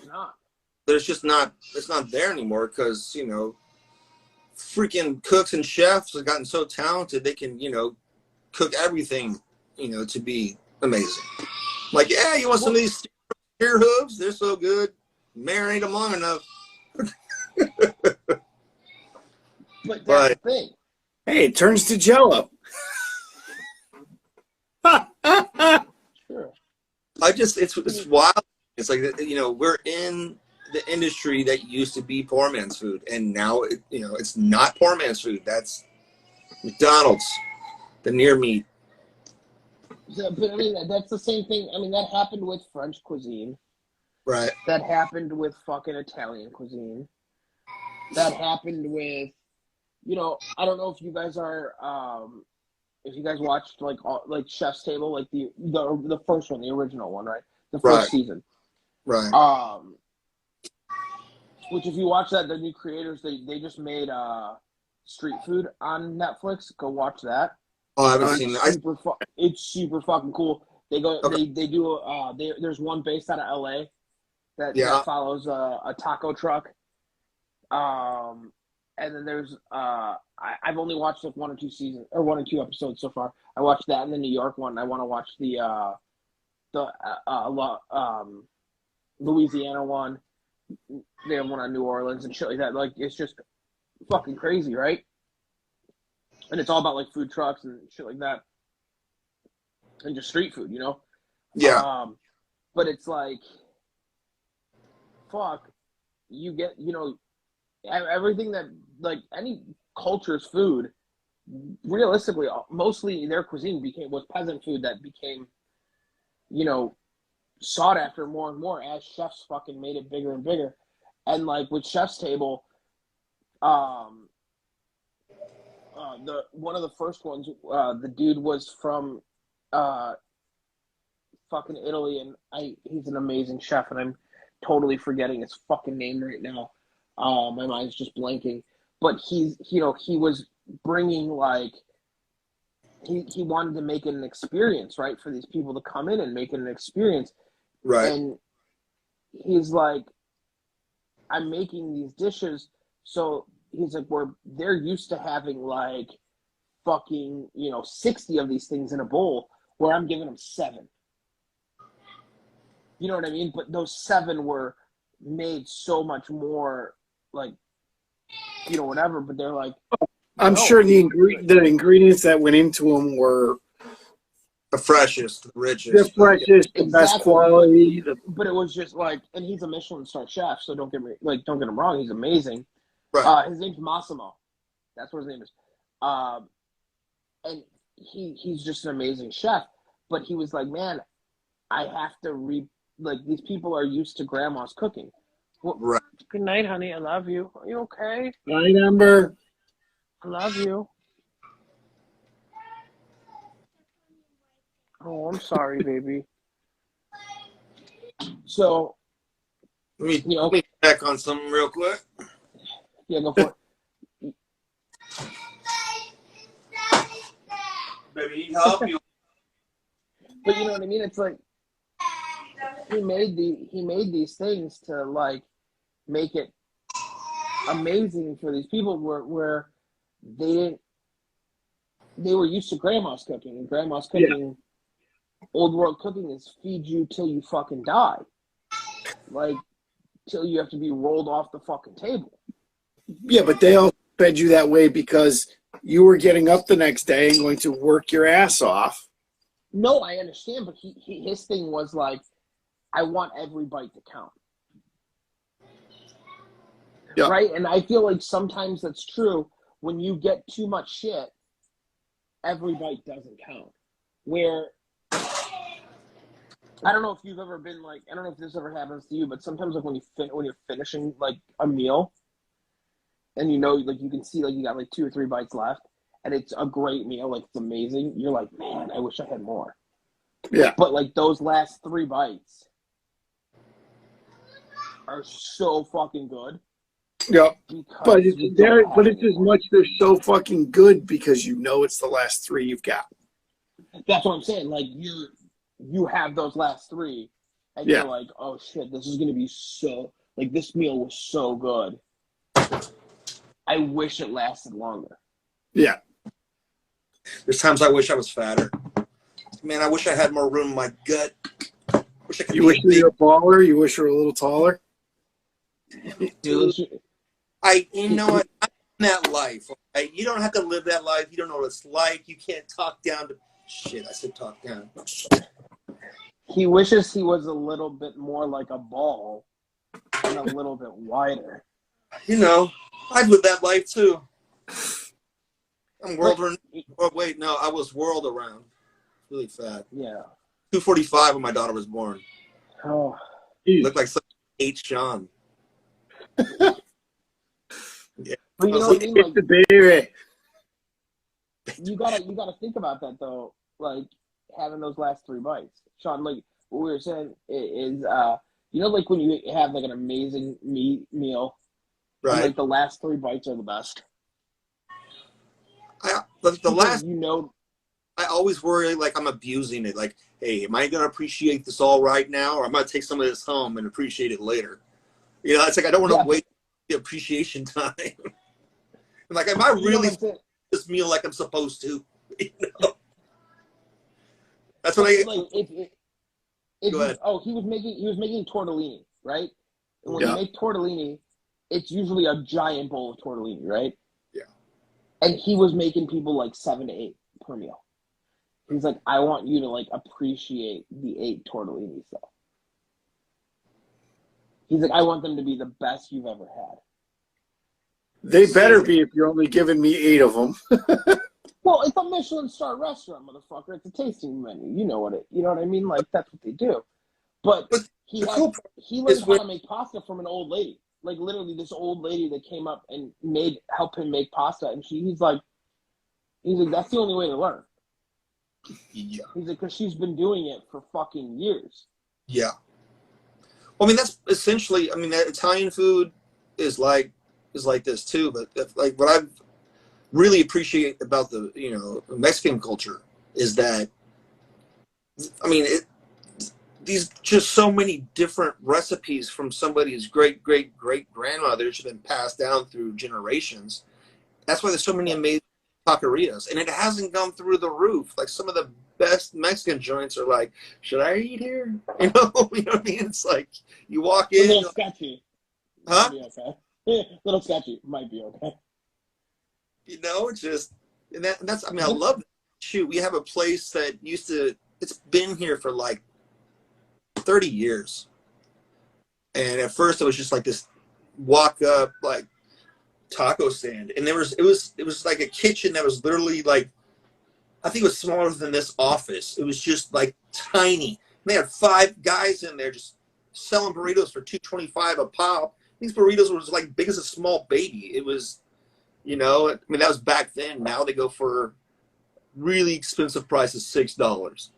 there's just not, it's not there anymore because, you know, freaking cooks and chefs have gotten so talented they can, you know, cook everything, you know, to be amazing. Like, yeah, you want some of these steer hooves? They're so good. Marinate them long enough. But that's the thing. Hey, it turns to Jello. Sure. It's wild. It's like, you know, we're in the industry that used to be poor man's food, and now you know, it's not poor man's food. That's McDonald's, the near meat. But I mean, that's the same thing. I mean, that happened with French cuisine. Right. That happened with fucking Italian cuisine. That happened with, you know, I don't know if you guys are, if you guys watched like Chef's Table, like the first one, the original one, right? The first season. Right. Which if you watch that, the new creators, they just made Street Food on Netflix. Go watch that. Oh, I haven't seen that. It's super fucking cool. They go, they do. There's one based out of LA that follows a taco truck. And then there's I've only watched like one or two episodes so far. I watched that and the New York one. I want to watch the Louisiana one. They have one on New Orleans and shit like that. Like, it's just fucking crazy, right? And it's all about like food trucks and shit like that. and just street food, you know? Yeah. But it's like, fuck, you get, you know, everything that, like, any culture's food, realistically, mostly their cuisine was peasant food that became, you know, sought after more and more as chefs fucking made it bigger and bigger. And like with Chef's Table, the one of the first ones, the dude was from fucking Italy, and he's an amazing chef, and I'm totally forgetting his fucking name right now. My mind's just blanking. But he's, you know, he was bringing like he wanted to make it an experience, right, for these people to come in and make it an experience. Right. And he's like, I'm making these dishes, so he's like, they're used to having like fucking, you know, 60 of these things in a bowl, where I'm giving them 7. You know what I mean? But those 7 were made so much more, like, you know, whatever. But they're like, I'm sure the ingredients that went into them were the freshest, the richest, the freshest, the best quality. But it was just like, and he's a Michelin star chef, so don't get him wrong, he's amazing. Right. His name's Massimo. That's what his name is. And he's just an amazing chef. But he was like, man, I have to like, these people are used to grandma's cooking. Well, right. Good night, honey. I love you. Are you okay? Night, Amber. I love you. Oh, I'm sorry, baby. So, Let me check on something real quick. Yeah, go for it. Baby, need help? But you know what I mean? It's like he made these things to like make it amazing for these people where they were used to grandma's cooking, and grandma's cooking, old world cooking, is feed you till you fucking die, like till you have to be rolled off the fucking table. Yeah, but they all fed you that way because you were getting up the next day and going to work your ass off. No, I understand, but his thing was like, I want every bite to count. Yeah. Right? And I feel like sometimes that's true. When you get too much shit, every bite doesn't count. Where, I don't know if you've ever been like, I don't know if this ever happens to you, but sometimes like when you're finishing like a meal, and you know, like you can see like you got like 2 or 3 bites left, and it's a great meal, like it's amazing. You're like, man, I wish I had more. Yeah. But like those last 3 bites are so fucking good. Yeah. But it's as much they're so fucking good because you know it's the last 3 you've got. That's what I'm saying. Like you have those last 3, and you're like, oh shit, this is gonna be so, like, this meal was so good. I wish it lasted longer. Yeah. There's times I wish I was fatter. Man, I wish I had more room in my gut. You wish you were a baller? You wish you were a little taller? Dude, you know what? I'm in that life. Okay? You don't have to live that life. You don't know what it's like. You can't talk down to shit. I said talk down. He wishes he was a little bit more like a ball and a little bit wider. You know, I'd live that life too. I'm world renowned. Oh wait, no, I was world around. Really fat. Yeah. 245 when my daughter was born. Oh. Looked like some H. John. Yeah. But you know what I mean? Like, the baby. You gotta think about that though. Like having those last 3 bites, Sean. Like what we were saying is, you know, like when you have like an amazing meal, right? And, like the last 3 bites are the best. The last, you know, I always worry like I'm abusing it. Like, hey, am I gonna appreciate this all right now, or I'm gonna take some of this home and appreciate it later? You know, it's like I don't want to waste the appreciation time. Like, am I really this meal like I'm supposed to? You know? That's what I. Like, go ahead. Oh, he was making tortellini, right? And when you make tortellini, it's usually a giant bowl of tortellini, right? Yeah. And he was making people like 7 to 8 per meal. He's like, I want you to like appreciate the 8 tortellinis though. He's like, I want them to be the best you've ever had. They better be if you're only giving me 8 of them. Well, it's a Michelin star restaurant, motherfucker. It's a tasting menu. You know what I mean? Like, that's what they do. But he learned how to make pasta from an old lady. Like, literally, this old lady that came up and helped him make pasta. And he's like, that's the only way to learn. Yeah. He's like, because she's been doing it for fucking years. Yeah. Well, I mean, that's essentially, I mean, that Italian food is like this too. But like what I really appreciate about the, Mexican culture is that, I mean, these just so many different recipes from somebody's great grandmother should have been passed down through generations. That's why there's so many amazing taquerias, and it hasn't gone through the roof. Like some of the best Mexican joints are like, should I eat here? You know what I mean? It's like you walk in, a little sketchy. Huh? Might be okay. Little sketchy. Might be okay. It's just, and that's. I mean, I love it. Shoot, we have a place that it's been here for like 30 years, and at first it was just like this walk up like taco stand, and it was like a kitchen that was literally like, I think it was smaller than this office. It was just like tiny. They had 5 guys in there just selling burritos for $2.25 a pop. These burritos were just like big as a small baby. It was, I mean, that was back then. Now they go for really expensive prices, $6.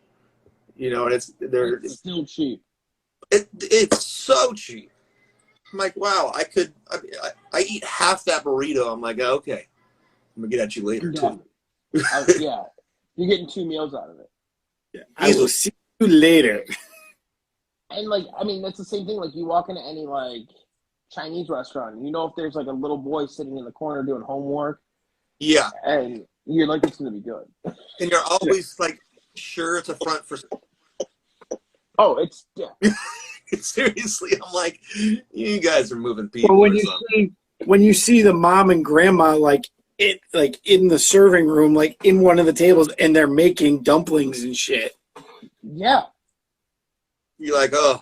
And it's still cheap. It's so cheap. I'm like, wow, I eat half that burrito. I'm like, okay, I'm gonna get at you later too. Yeah, you're getting 2 meals out of it. Yeah, I will see you later. And like, I mean, that's the same thing. Like, you walk into any like Chinese restaurant, if there's like a little boy sitting in the corner doing homework. Yeah, and you're like, it's gonna be good. And you're always like, sure, it's a front for. Oh, it's yeah. Seriously, I'm like, you guys are moving people. Well, when you see the mom and grandma like in the serving room, like in one of the tables, and they're making dumplings and shit. Yeah. You're like, oh,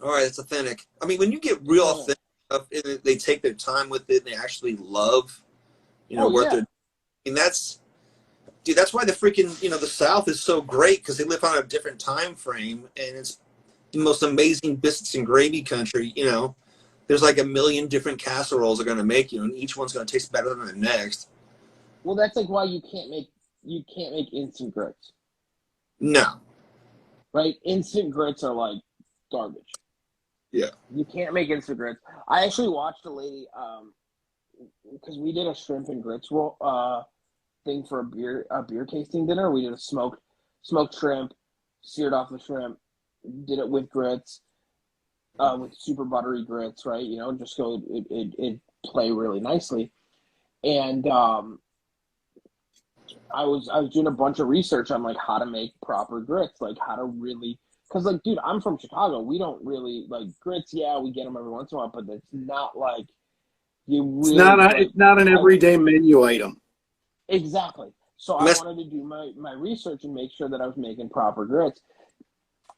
all right, it's authentic. I mean, when you get real authentic stuff, and they take their time with it, and they actually love, what they're. I mean, that's why the freaking the South is so great, because they live on a different time frame, and it's the most amazing biscuits and gravy country. There's like a million different casseroles they're going to make and each one's going to taste better than the next. Well, that's like why you can't make instant grits. No. Right? Instant grits are like garbage. Yeah. You can't make instant grits. I actually watched a lady, because we did a shrimp and grits roll thing for a beer tasting dinner. We did a smoked shrimp, seared off the shrimp, did it with grits, with super buttery grits, right? Just so it play really nicely. And I was doing a bunch of research on like how to make proper grits, like how to really, because like, dude, I'm from Chicago. We don't really like grits. Yeah, we get them every once in a while, but it's not like you really. It's not an everyday menu item. Exactly. So I wanted to do my research and make sure that I was making proper grits.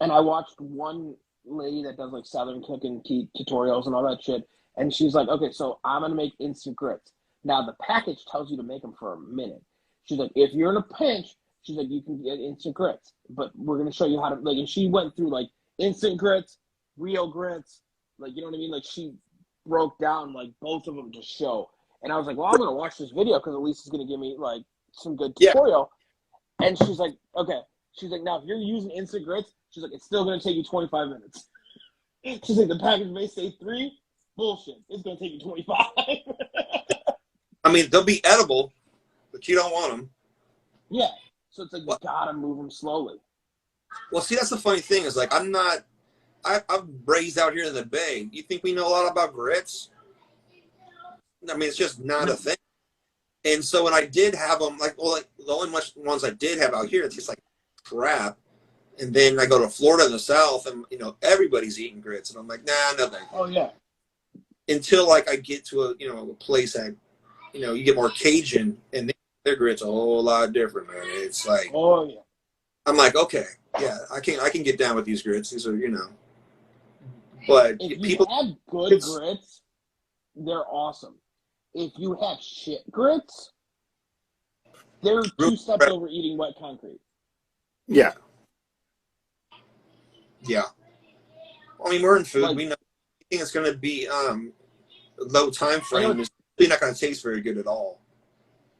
And I watched one lady that does like Southern cooking tutorials and all that shit. And she's like, okay, so I'm going to make instant grits. Now the package tells you to make them for a minute. She's like, if you're in a pinch, she's like, you can get instant grits, but we're going to show you how to like, and she went through like instant grits, real grits. Like, you know what I mean? Like she broke down like both of them to show. And I was like, well, I'm going to watch this video because at least it's going to give me like some good tutorial. Yeah. And she's like, okay. She's like, now if you're using instant grits, she's like, it's still going to take you 25 minutes. She's like, the package may say 3. Bullshit. It's going to take you 25. I mean, they'll be edible, but you don't want them. Yeah. So it's like, you got to move them slowly. Well, see, that's the funny thing is like, I'm raised out here in the Bay. You think we know a lot about grits? I mean, it's just not a thing. And so when I did have them, like the only ones I did have out here, it's just like crap. And then I go to Florida in the South, and everybody's eating grits, and I'm like, nah, no thank you. Oh yeah. Until like I get to a place that, you get more Cajun, and their grit's a whole lot different, man. It's like, Oh yeah. I'm like, okay, yeah, I can get down with these grits. These are, but If you people, have good grits, they're awesome. If you have shit grits, they're 2 steps over eating wet concrete. Yeah. Yeah. I mean, we're in food. Like, We know anything that's going to be low time frame is really not going to taste very good at all.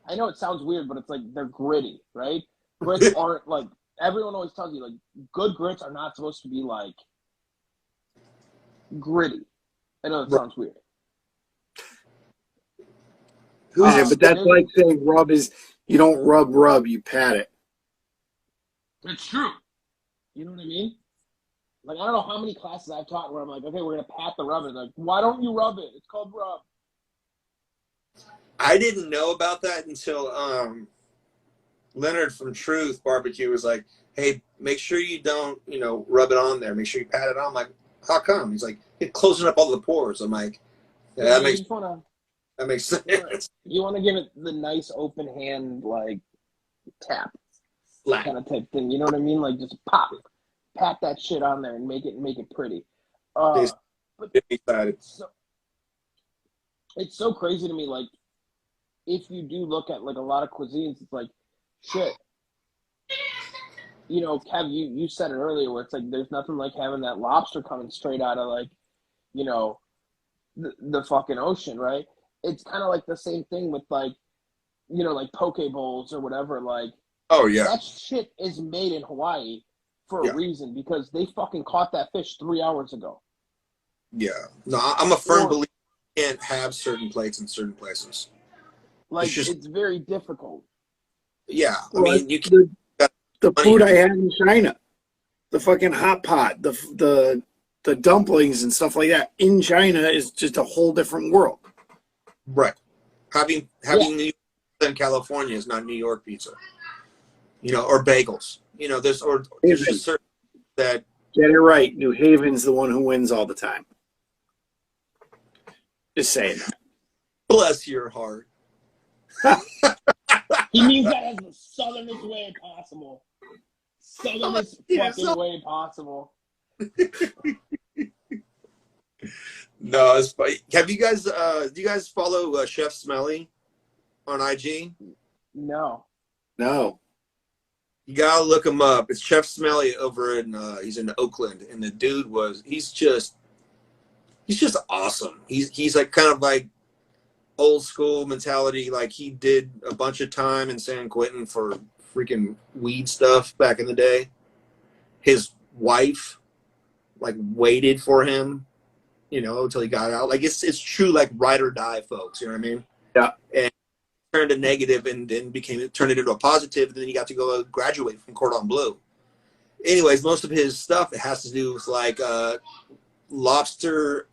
I know it sounds weird, but it's like they're gritty, right? Grits aren't like, everyone always tells you, like, good grits are not supposed to be like gritty. I know it sounds weird. But that's like saying rub is, you don't rub, you pat it. It's true. You know what I mean? Like, I don't know how many classes I've taught where I'm like, okay, we're going to pat the rub. And like, why don't you rub it? It's called rub. I didn't know about that until Leonard from Truth Barbecue was like, hey, make sure you don't, rub it on there. Make sure you pat it on. I'm like, how come? He's like, it's closing up all the pores. I'm like, yeah, that makes sense. You want to give it the nice open hand, like, tap kind of type thing. You know what I mean? Like, just pat that shit on there and make it pretty. But it's so crazy to me. Like, if you do look at like a lot of cuisines, it's like, shit. Kev, you said it earlier where it's like there's nothing like having that lobster coming straight out of like, the fucking ocean, right? It's kind of like the same thing with like, like poke bowls or whatever. Like, oh yeah, that shit is made in Hawaii for a reason because they fucking caught that fish 3 hours ago. Yeah, no, I'm a firm believer you can't have certain plates in certain places. Like, it's very difficult. Yeah, I mean, you can. The food I had in China, the fucking hot pot, the dumplings and stuff like that in China is just a whole different world. Right. Having New York in California is not New York pizza. Or bagels. There's just certain that. Get it right. New Haven's the one who wins all the time. Just saying. Bless your heart. He means that as the southernest way possible. Southernest fucking way possible. No, it's funny. Have you guys? Do you guys follow Chef Smelly on IG? No. You gotta look him up. It's Chef Smelly over in he's in Oakland, and the dude he's just awesome. He's like kind of like old school mentality. Like he did a bunch of time in San Quentin for freaking weed stuff back in the day. His wife like waited for him, until he got out. Like it's true like ride or die, folks. You know what I mean? Yeah. And turned a negative and then turned it into a positive, and then he got to go graduate from Cordon Bleu. Anyways, most of his stuff it has to do with like lobster.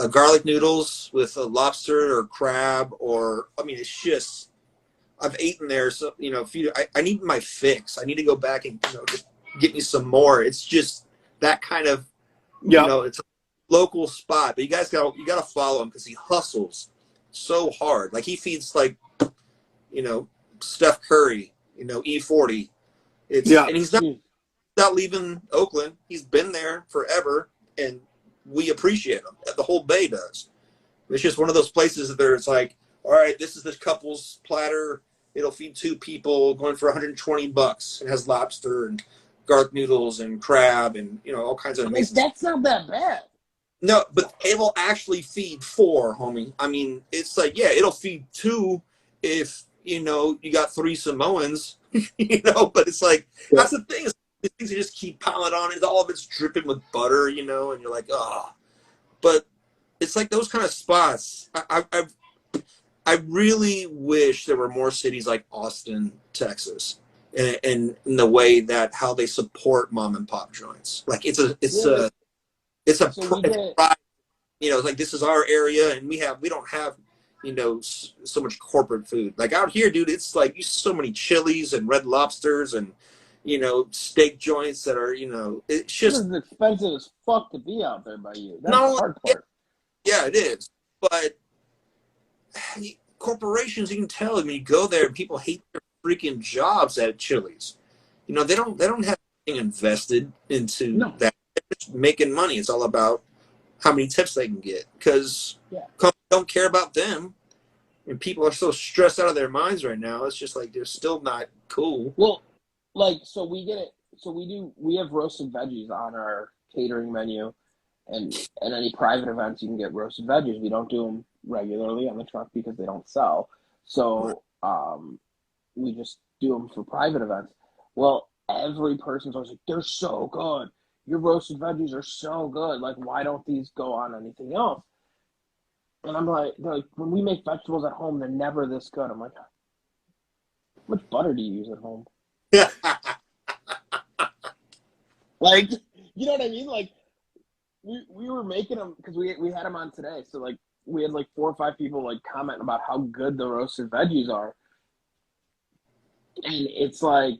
Garlic noodles with a lobster or crab, or it's just I've eaten there. So I need my fix. I need to go back and just get me some more. It's just that kind of it's a local spot. But you got to follow him because he hustles so hard. Like he feeds like Steph Curry, E40. And he's not leaving Oakland. He's been there forever, and we appreciate him. The whole Bay does. It's just one of those places that it's like, all right, this is this couple's platter. It'll feed 2 people, going for $120. It has lobster and garlic noodles and crab and all kinds of amazing. That's not that bad. No, but it will actually feed 4, homie. I mean, it's like, yeah, it'll feed 2 if you got 3 Samoans. But it's like that's the thing. These things you just keep piling on. All of it's dripping with butter, and you're like, oh. But it's like those kind of spots. I really wish there were more cities like Austin, Texas, and in the way that how they support mom and pop joints. Like it's a pride. It's like this is our area, and we don't have so much corporate food. Like out here, dude, it's like you so many Chili's and Red Lobsters and steak joints that are it's just it's expensive as fuck to be out there by you. That's the hard part. Yeah, it is. But corporations, you can tell. I mean, you go there and people hate their freaking jobs at Chili's. You know, they don't have anything invested into that. They're just making money. It's all about how many tips they can get, because companies don't care about them. And people are so stressed out of their minds right now. It's just like they're still not cool. Well, like, so we get it. So we have roasted veggies on our catering menu, and at any private events you can get roasted veggies. We don't do them regularly on the truck because they don't sell. So we just do them for private events. Well, every person's always like, they're so good. Your roasted veggies are so good. Like, why don't these go on anything else? And I'm like, when we make vegetables at home, they're never this good. I'm like, how much butter do you use at home? Like, you know what I mean? Like, we were making them because we had them on today. So, like, we had like 4 or 5 people like commenting about how good the roasted veggies are. And it's like,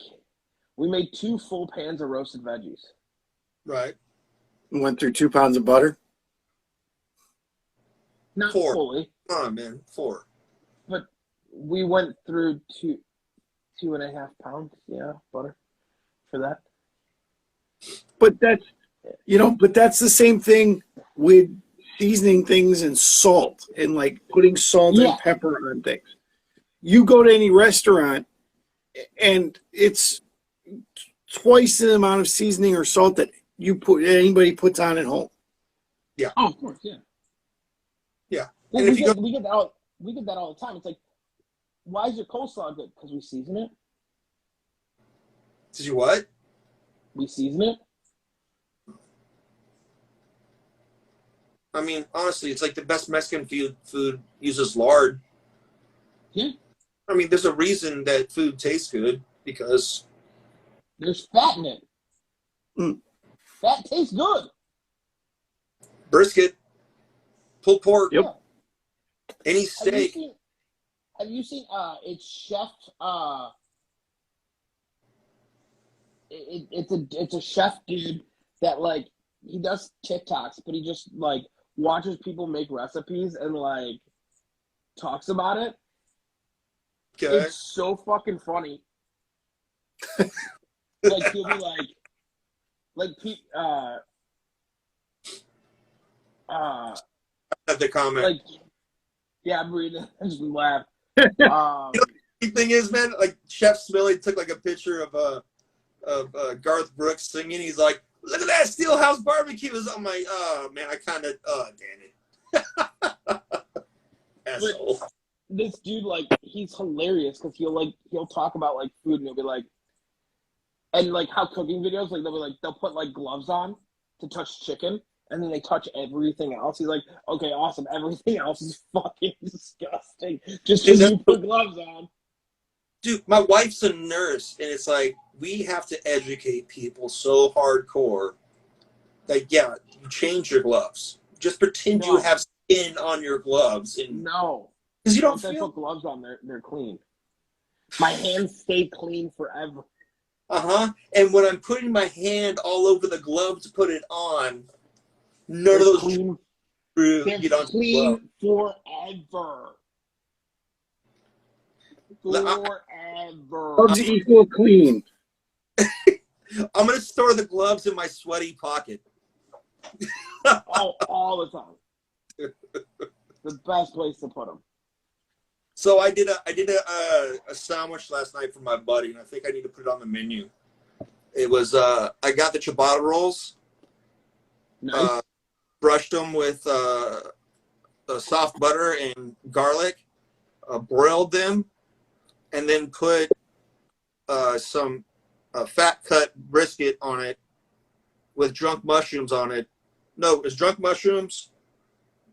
we made 2 full pans of roasted veggies. Right. Went through 2 pounds of butter. Not 4. fully. Come on, man. 4. But we went through 2.5 pounds, butter for that. But that's, but that's the same thing with seasoning things and salt and like putting salt and pepper on things. You go to any restaurant and it's twice the amount of seasoning or salt that anybody puts on at home. Yeah. Oh, of course, yeah. Yeah. Well, we get that all the time. It's like, why is your coleslaw good? Because we season it. Did you what? We season it. I mean, honestly, it's like the best Mexican food uses lard. Yeah. I mean, there's a reason that food tastes good, because there's fat in it. Fat tastes good. Brisket, pulled pork, yep. Any steak. Have you seen it's chef it's a chef dude that, like, he does TikToks, but he just like watches people make recipes and like talks about it. Okay. It's so fucking funny. Like, he'll be at the comment. Like, yeah, I'm reading it. I just laugh. The thing is, man, like Chef Smiley took like a picture of Garth Brooks singing. He's like, "Look at that Steelhouse barbecue." I'm like, oh man, I kind of, damn it. Asshole. This dude, like, he's hilarious because he'll talk about like food and he'll be like, and like how cooking videos, like they'll put like gloves on to touch chicken. And then they touch everything else. He's like, okay, awesome. Everything else is fucking disgusting. Just because you put gloves on. Dude, my wife's a nurse, and it's like, we have to educate people so hardcore. Like, yeah, you change your gloves. Just pretend you have skin on your gloves. And because you don't feel... put gloves on, they're clean. My hands stay clean forever. And when I'm putting my hand all over the glove to put it on... None of those clean. They're clean forever. Forever. Gloves equal clean. I'm gonna store the gloves in my sweaty pocket. all the time. The best place to put them. So I did a sandwich last night for my buddy, and I think I need to put it on the menu. It was I got the ciabatta rolls. Nice. Brushed them with soft butter and garlic, broiled them, and then put some fat cut brisket on it with drunk mushrooms on it. No, it was drunk mushrooms,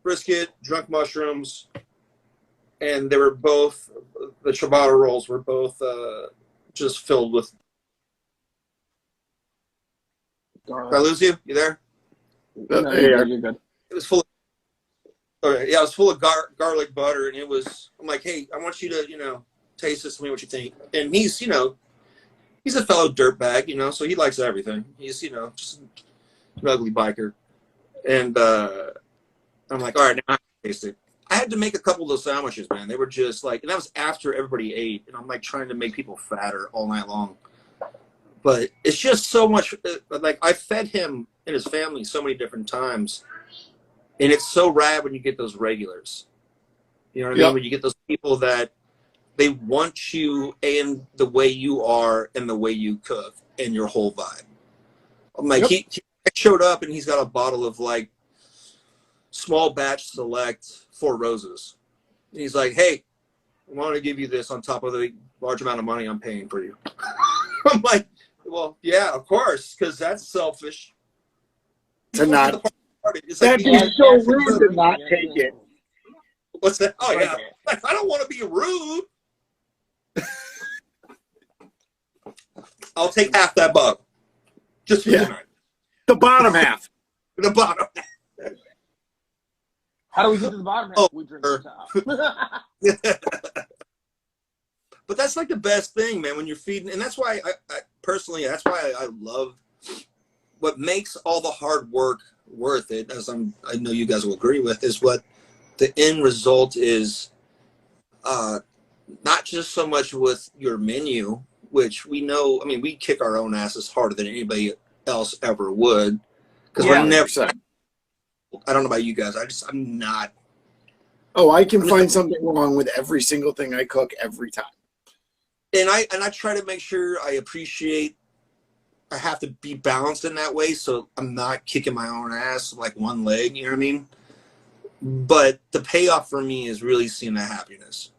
brisket, drunk mushrooms, and they were both, the ciabatta rolls were both just filled with garlic. Did I lose you? You there? No, you're good. It was full of, it was full of garlic butter, and it was, I'm like, hey, I want you to, taste this, tell me what you think. And he's, he's a fellow dirtbag, so he likes everything. He's, just an ugly biker. And I'm like, all right, now I can taste it. I had to make a couple of those sandwiches, man. They were just like, and that was after everybody ate, and I'm like trying to make people fatter all night long. But it's just so much. Like I fed him and his family so many different times, and it's so rad when you get those regulars. You know what I mean? When you get those people that they want you and the way you are and the way you cook and your whole vibe. Like he showed up and he's got a bottle of like small batch select Four Roses. And he's like, hey, I want to give you this on top of the large amount of money I'm paying for you. I'm like, well, yeah, of course, because that's selfish. To not. It's That'd like, be so rude to not take it. What's that? Oh, yeah. I don't want to be rude. I'll take half that bug. Just for tonight. The bottom half. The bottom half. How do we get to the bottom half? We drink the top. But that's like the best thing, man, when you're feeding. And that's why I personally, that's why I love what makes all the hard work worth it, as I know you guys will agree with, is what the end result is. Not just so much with your menu, which we know, I mean, we kick our own asses harder than anybody else ever would. Because we're never, I don't know about you guys, I'm not. Oh, I can find something wrong with every single thing I cook every time. And I try to make sure I appreciate, I have to be balanced in that way, so I'm not kicking my own ass like one leg, you know what I mean? But the payoff for me is really seeing that happiness.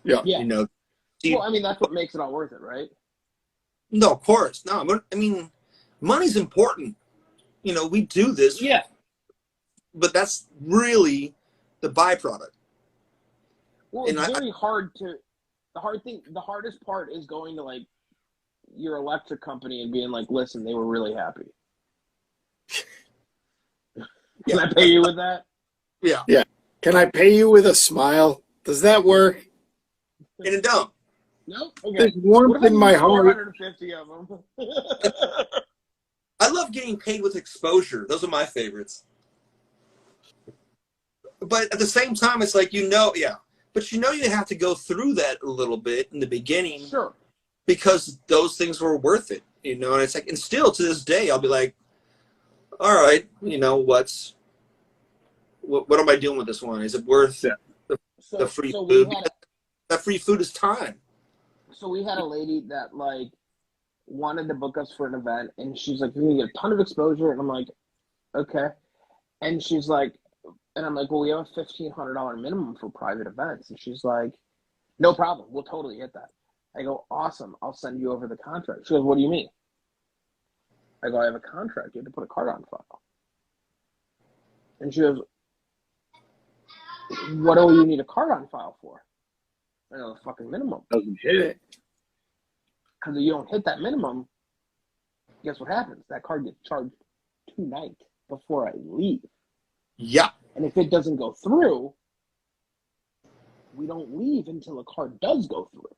Yeah. You know. Well, I mean, that's what makes it all worth it, right? No, of course. No, I mean, money's important. You know, we do this. Yeah. But that's really the byproduct. Well, it's very hard to, the hardest part is going to like your electric company and being like, listen, they were really happy. Can I pay you with that? Yeah. Yeah. Can I pay you with a smile? Does that work? And it don't. No? Okay. There's warmth in my heart. 450 of them. I love getting paid with exposure. Those are my favorites. But at the same time, it's like, you know, but you know you have to go through that a little bit in the beginning. Sure. Because those things were worth it, you know? And it's like, and still to this day, I'll be like, all right, you know, what am I doing with this one? Is it worth the free food? That free food is time. So we had a lady that like wanted to book us for an event, and she's like, "You're gonna get a ton of exposure," and I'm like, "Okay," and she's like, and I'm like, "Well, we have a $1,500 minimum for private events," and she's like, "No problem, we'll totally hit that." I go, "Awesome, I'll send you over the contract." She goes, "What do you mean?" I go, "I have a contract. You have to put a card on file." And she goes, "What do you need a card on file for?" I know the fucking minimum. Doesn't hit it. Because if you don't hit that minimum, guess what happens? That card gets charged tonight before I leave. Yeah. And if it doesn't go through, we don't leave until the card does go through.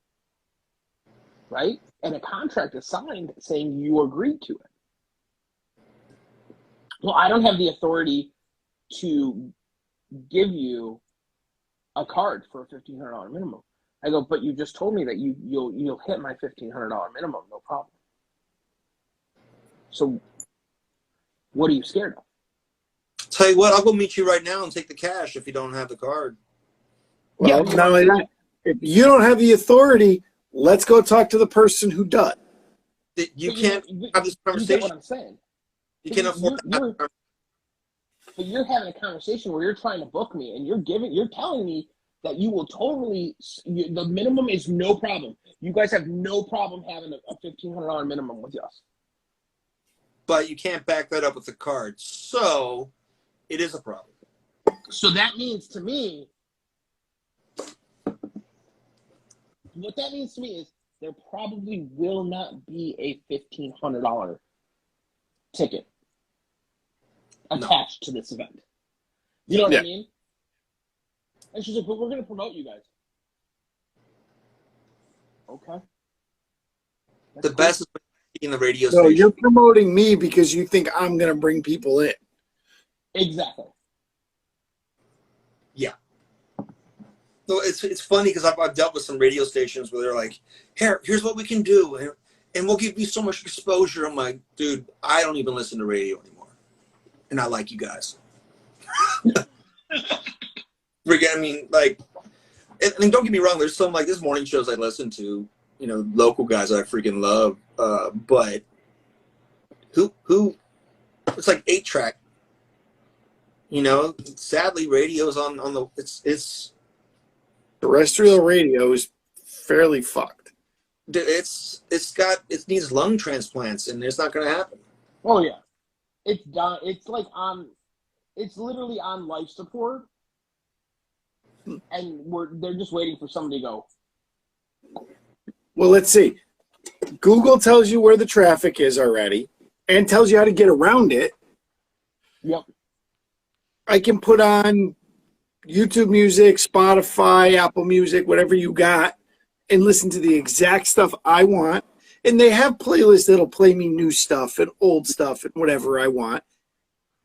Right? And a contract is signed saying you agreed to it. Well, I don't have the authority to give you a card for a $1,500 minimum. I go, but you just told me that you'll hit my $1,500 minimum, no problem. So, what are you scared of? Tell you what, I'll go meet you right now and take the cash if you don't have the card. Well, not only that, if you don't have the authority, let's go talk to the person who does. You can't have this conversation. You get what I'm saying? You can't afford But you're having a conversation where you're trying to book me, and you're telling me that you will totally, the minimum is no problem. You guys have no problem having a $1,500 minimum with us. But you can't back that up with the card. So it is a problem. So that means to me, what that means to me is there probably will not be a $1,500 ticket attached to this event. You know what I mean? And she's like, but we're going to promote you guys. Okay. The best is in the radio So station. you're promoting me because you think I'm going to bring people in. Exactly. Yeah. So it's funny because I've dealt with some radio stations where they're like, here's what we can do, and we'll give you so much exposure. I'm like, dude, I don't even listen to radio anymore, and I like you guys. I mean, like, and don't get me wrong, there's some like this morning shows I listen to, you know, local guys I freaking love, but who it's like 8-track, you know. Sadly, radio's on the it's Terrestrial radio is fairly fucked. it needs lung transplants, and it's not going to happen. Oh yeah, it's done. It's like it's literally on life support, and they're just waiting for somebody to go. Well, let's see. Google tells you where the traffic is already and tells you how to get around it. Yep. I can put on YouTube Music, Spotify, Apple Music, whatever you got, and listen to the exact stuff I want. And they have playlists that'll play me new stuff and old stuff and whatever I want.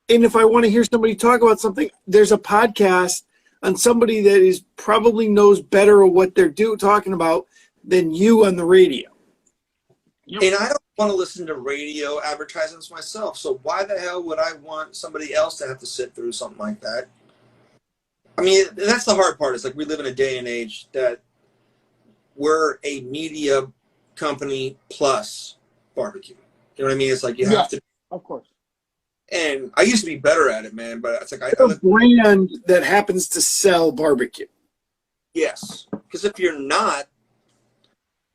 And if I want to hear somebody talk about something, there's a podcast on somebody that is probably knows better of what they're talking about than you on the radio. Yep. And I don't want to listen to radio advertisements myself. So why the hell would I want somebody else to have to sit through something like that? I mean, that's the hard part. It's like we live in a day and age that we're a media company plus barbecue. You know what I mean? It's like you have to. Of course. And I used to be better at it, man. But it's like A brand that happens to sell barbecue. Yes, because if you're not,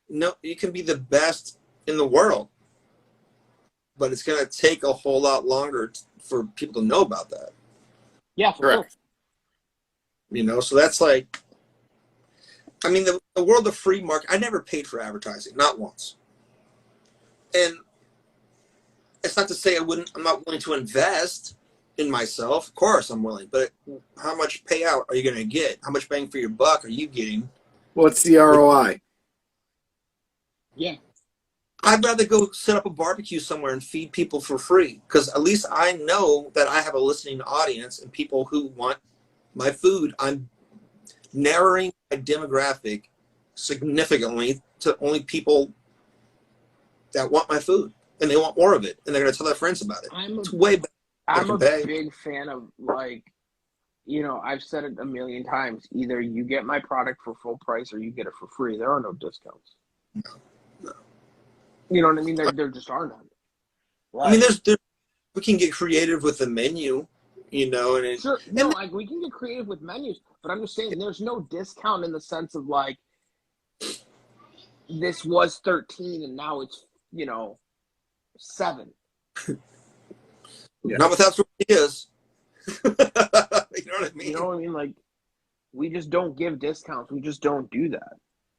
no, you can be the best in the world, but it's going to take a whole lot longer for people to know about that. Yeah, for sure. You know, so that's like, I mean, the world of free market, I never paid for advertising, not once. And it's not to say I'm not willing to invest in myself. Of course I'm willing, but how much payout are you going to get? How much bang for your buck are you getting? What's the ROI? Yeah. I'd rather go set up a barbecue somewhere and feed people for free, because at least I know that I have a listening audience and people who want my food. I'm narrowing my demographic significantly to only people that want my food, and they want more of it, and they're going to tell their friends about it. It's way better. I'm a big fan of, like, you know, I've said it a million times. Either you get my product for full price or you get it for free. There are no discounts. No. You know what I mean? There just are none. Like, I mean, we can get creative with the menu, you know, and sure, no, like we can get creative with menus, but I'm just saying there's no discount in the sense of like this was 13 and now it's, you know, 7. Yeah. Not without tortillas. You know what I mean? You know what I mean? Like, we just don't give discounts. We just don't do that.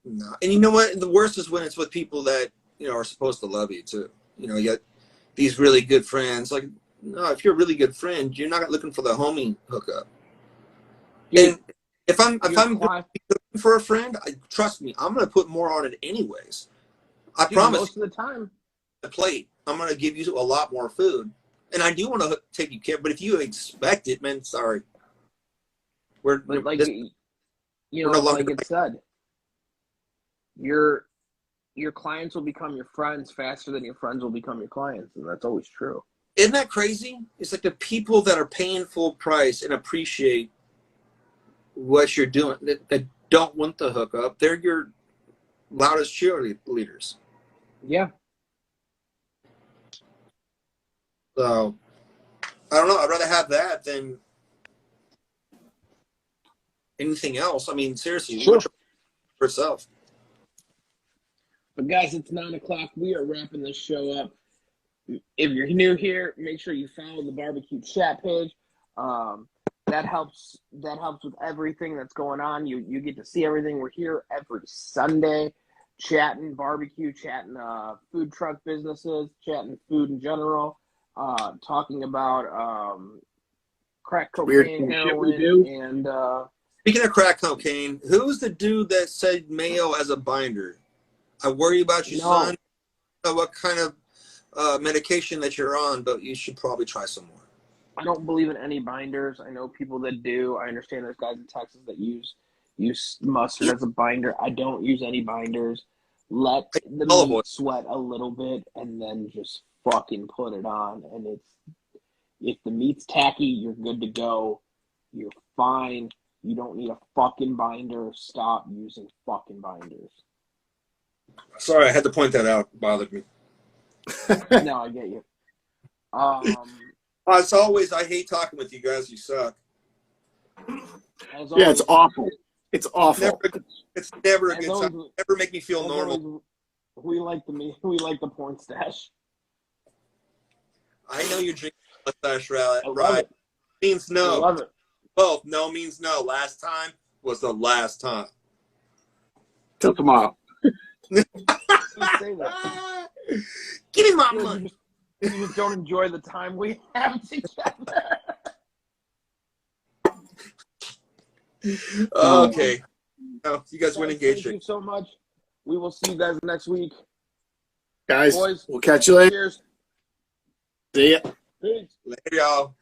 No. And you know what? The worst is when it's with people that, you know, are supposed to love you too. You know, you got these really good friends. Like, no, if you're a really good friend, you're not looking for the homie hookup. Dude, and if I'm looking for a friend, trust me, I'm going to put more on it anyways. I promise. Most of the time. The plate, I'm going to give you a lot more food. And I do want to take you care, but if you expect it, man, sorry. You know, like it said, your clients will become your friends faster than your friends will become your clients, and that's always true. Isn't that crazy? It's like the people that are paying full price and appreciate what you're doing, that don't want the hookup, they're your loudest cheerleaders. Yeah. So, I don't know. I'd rather have that than anything else. I mean, seriously, sure. For itself. But guys, it's 9:00. We are wrapping this show up. If you're new here, make sure you follow the BBQchat page. That helps with everything that's going on. You get to see everything. We're here every Sunday, chatting barbecue, chatting food truck businesses, chatting food in general, talking about crack cocaine, heroin, and speaking of crack cocaine, who's the dude that said mayo as a binder? I worry about you, son. I don't know what kind of medication that you're on, but you should probably try some more. I don't believe in any binders. I know people that do. I understand there's guys in Texas that use Use mustard as a binder. I don't use any binders. Let the Olive oil. meat sweat a little bit and then just fucking put it on. And if the meat's tacky, you're good to go. You're fine. You don't need a fucking binder. Stop using fucking binders. Sorry, I had to point that out. It bothered me. No, I get you. As always, I hate talking with you guys. You suck. As Yeah, it's always, awful. It's awful. It's never a As good always- time. Never make me feel as normal. always, we like the porn stash. I know you drink mustache rally. I love Right? it. Means I no. love it. Both. No means no. Last time was the last time. Till tomorrow. You say that. Give me my You money. just don't enjoy the time we have together. Okay. No, you guys win Thank engaged. you so much. We will see you guys next week. Guys, Boys, we'll catch you later. cheers. See ya. Peace. Later, y'all.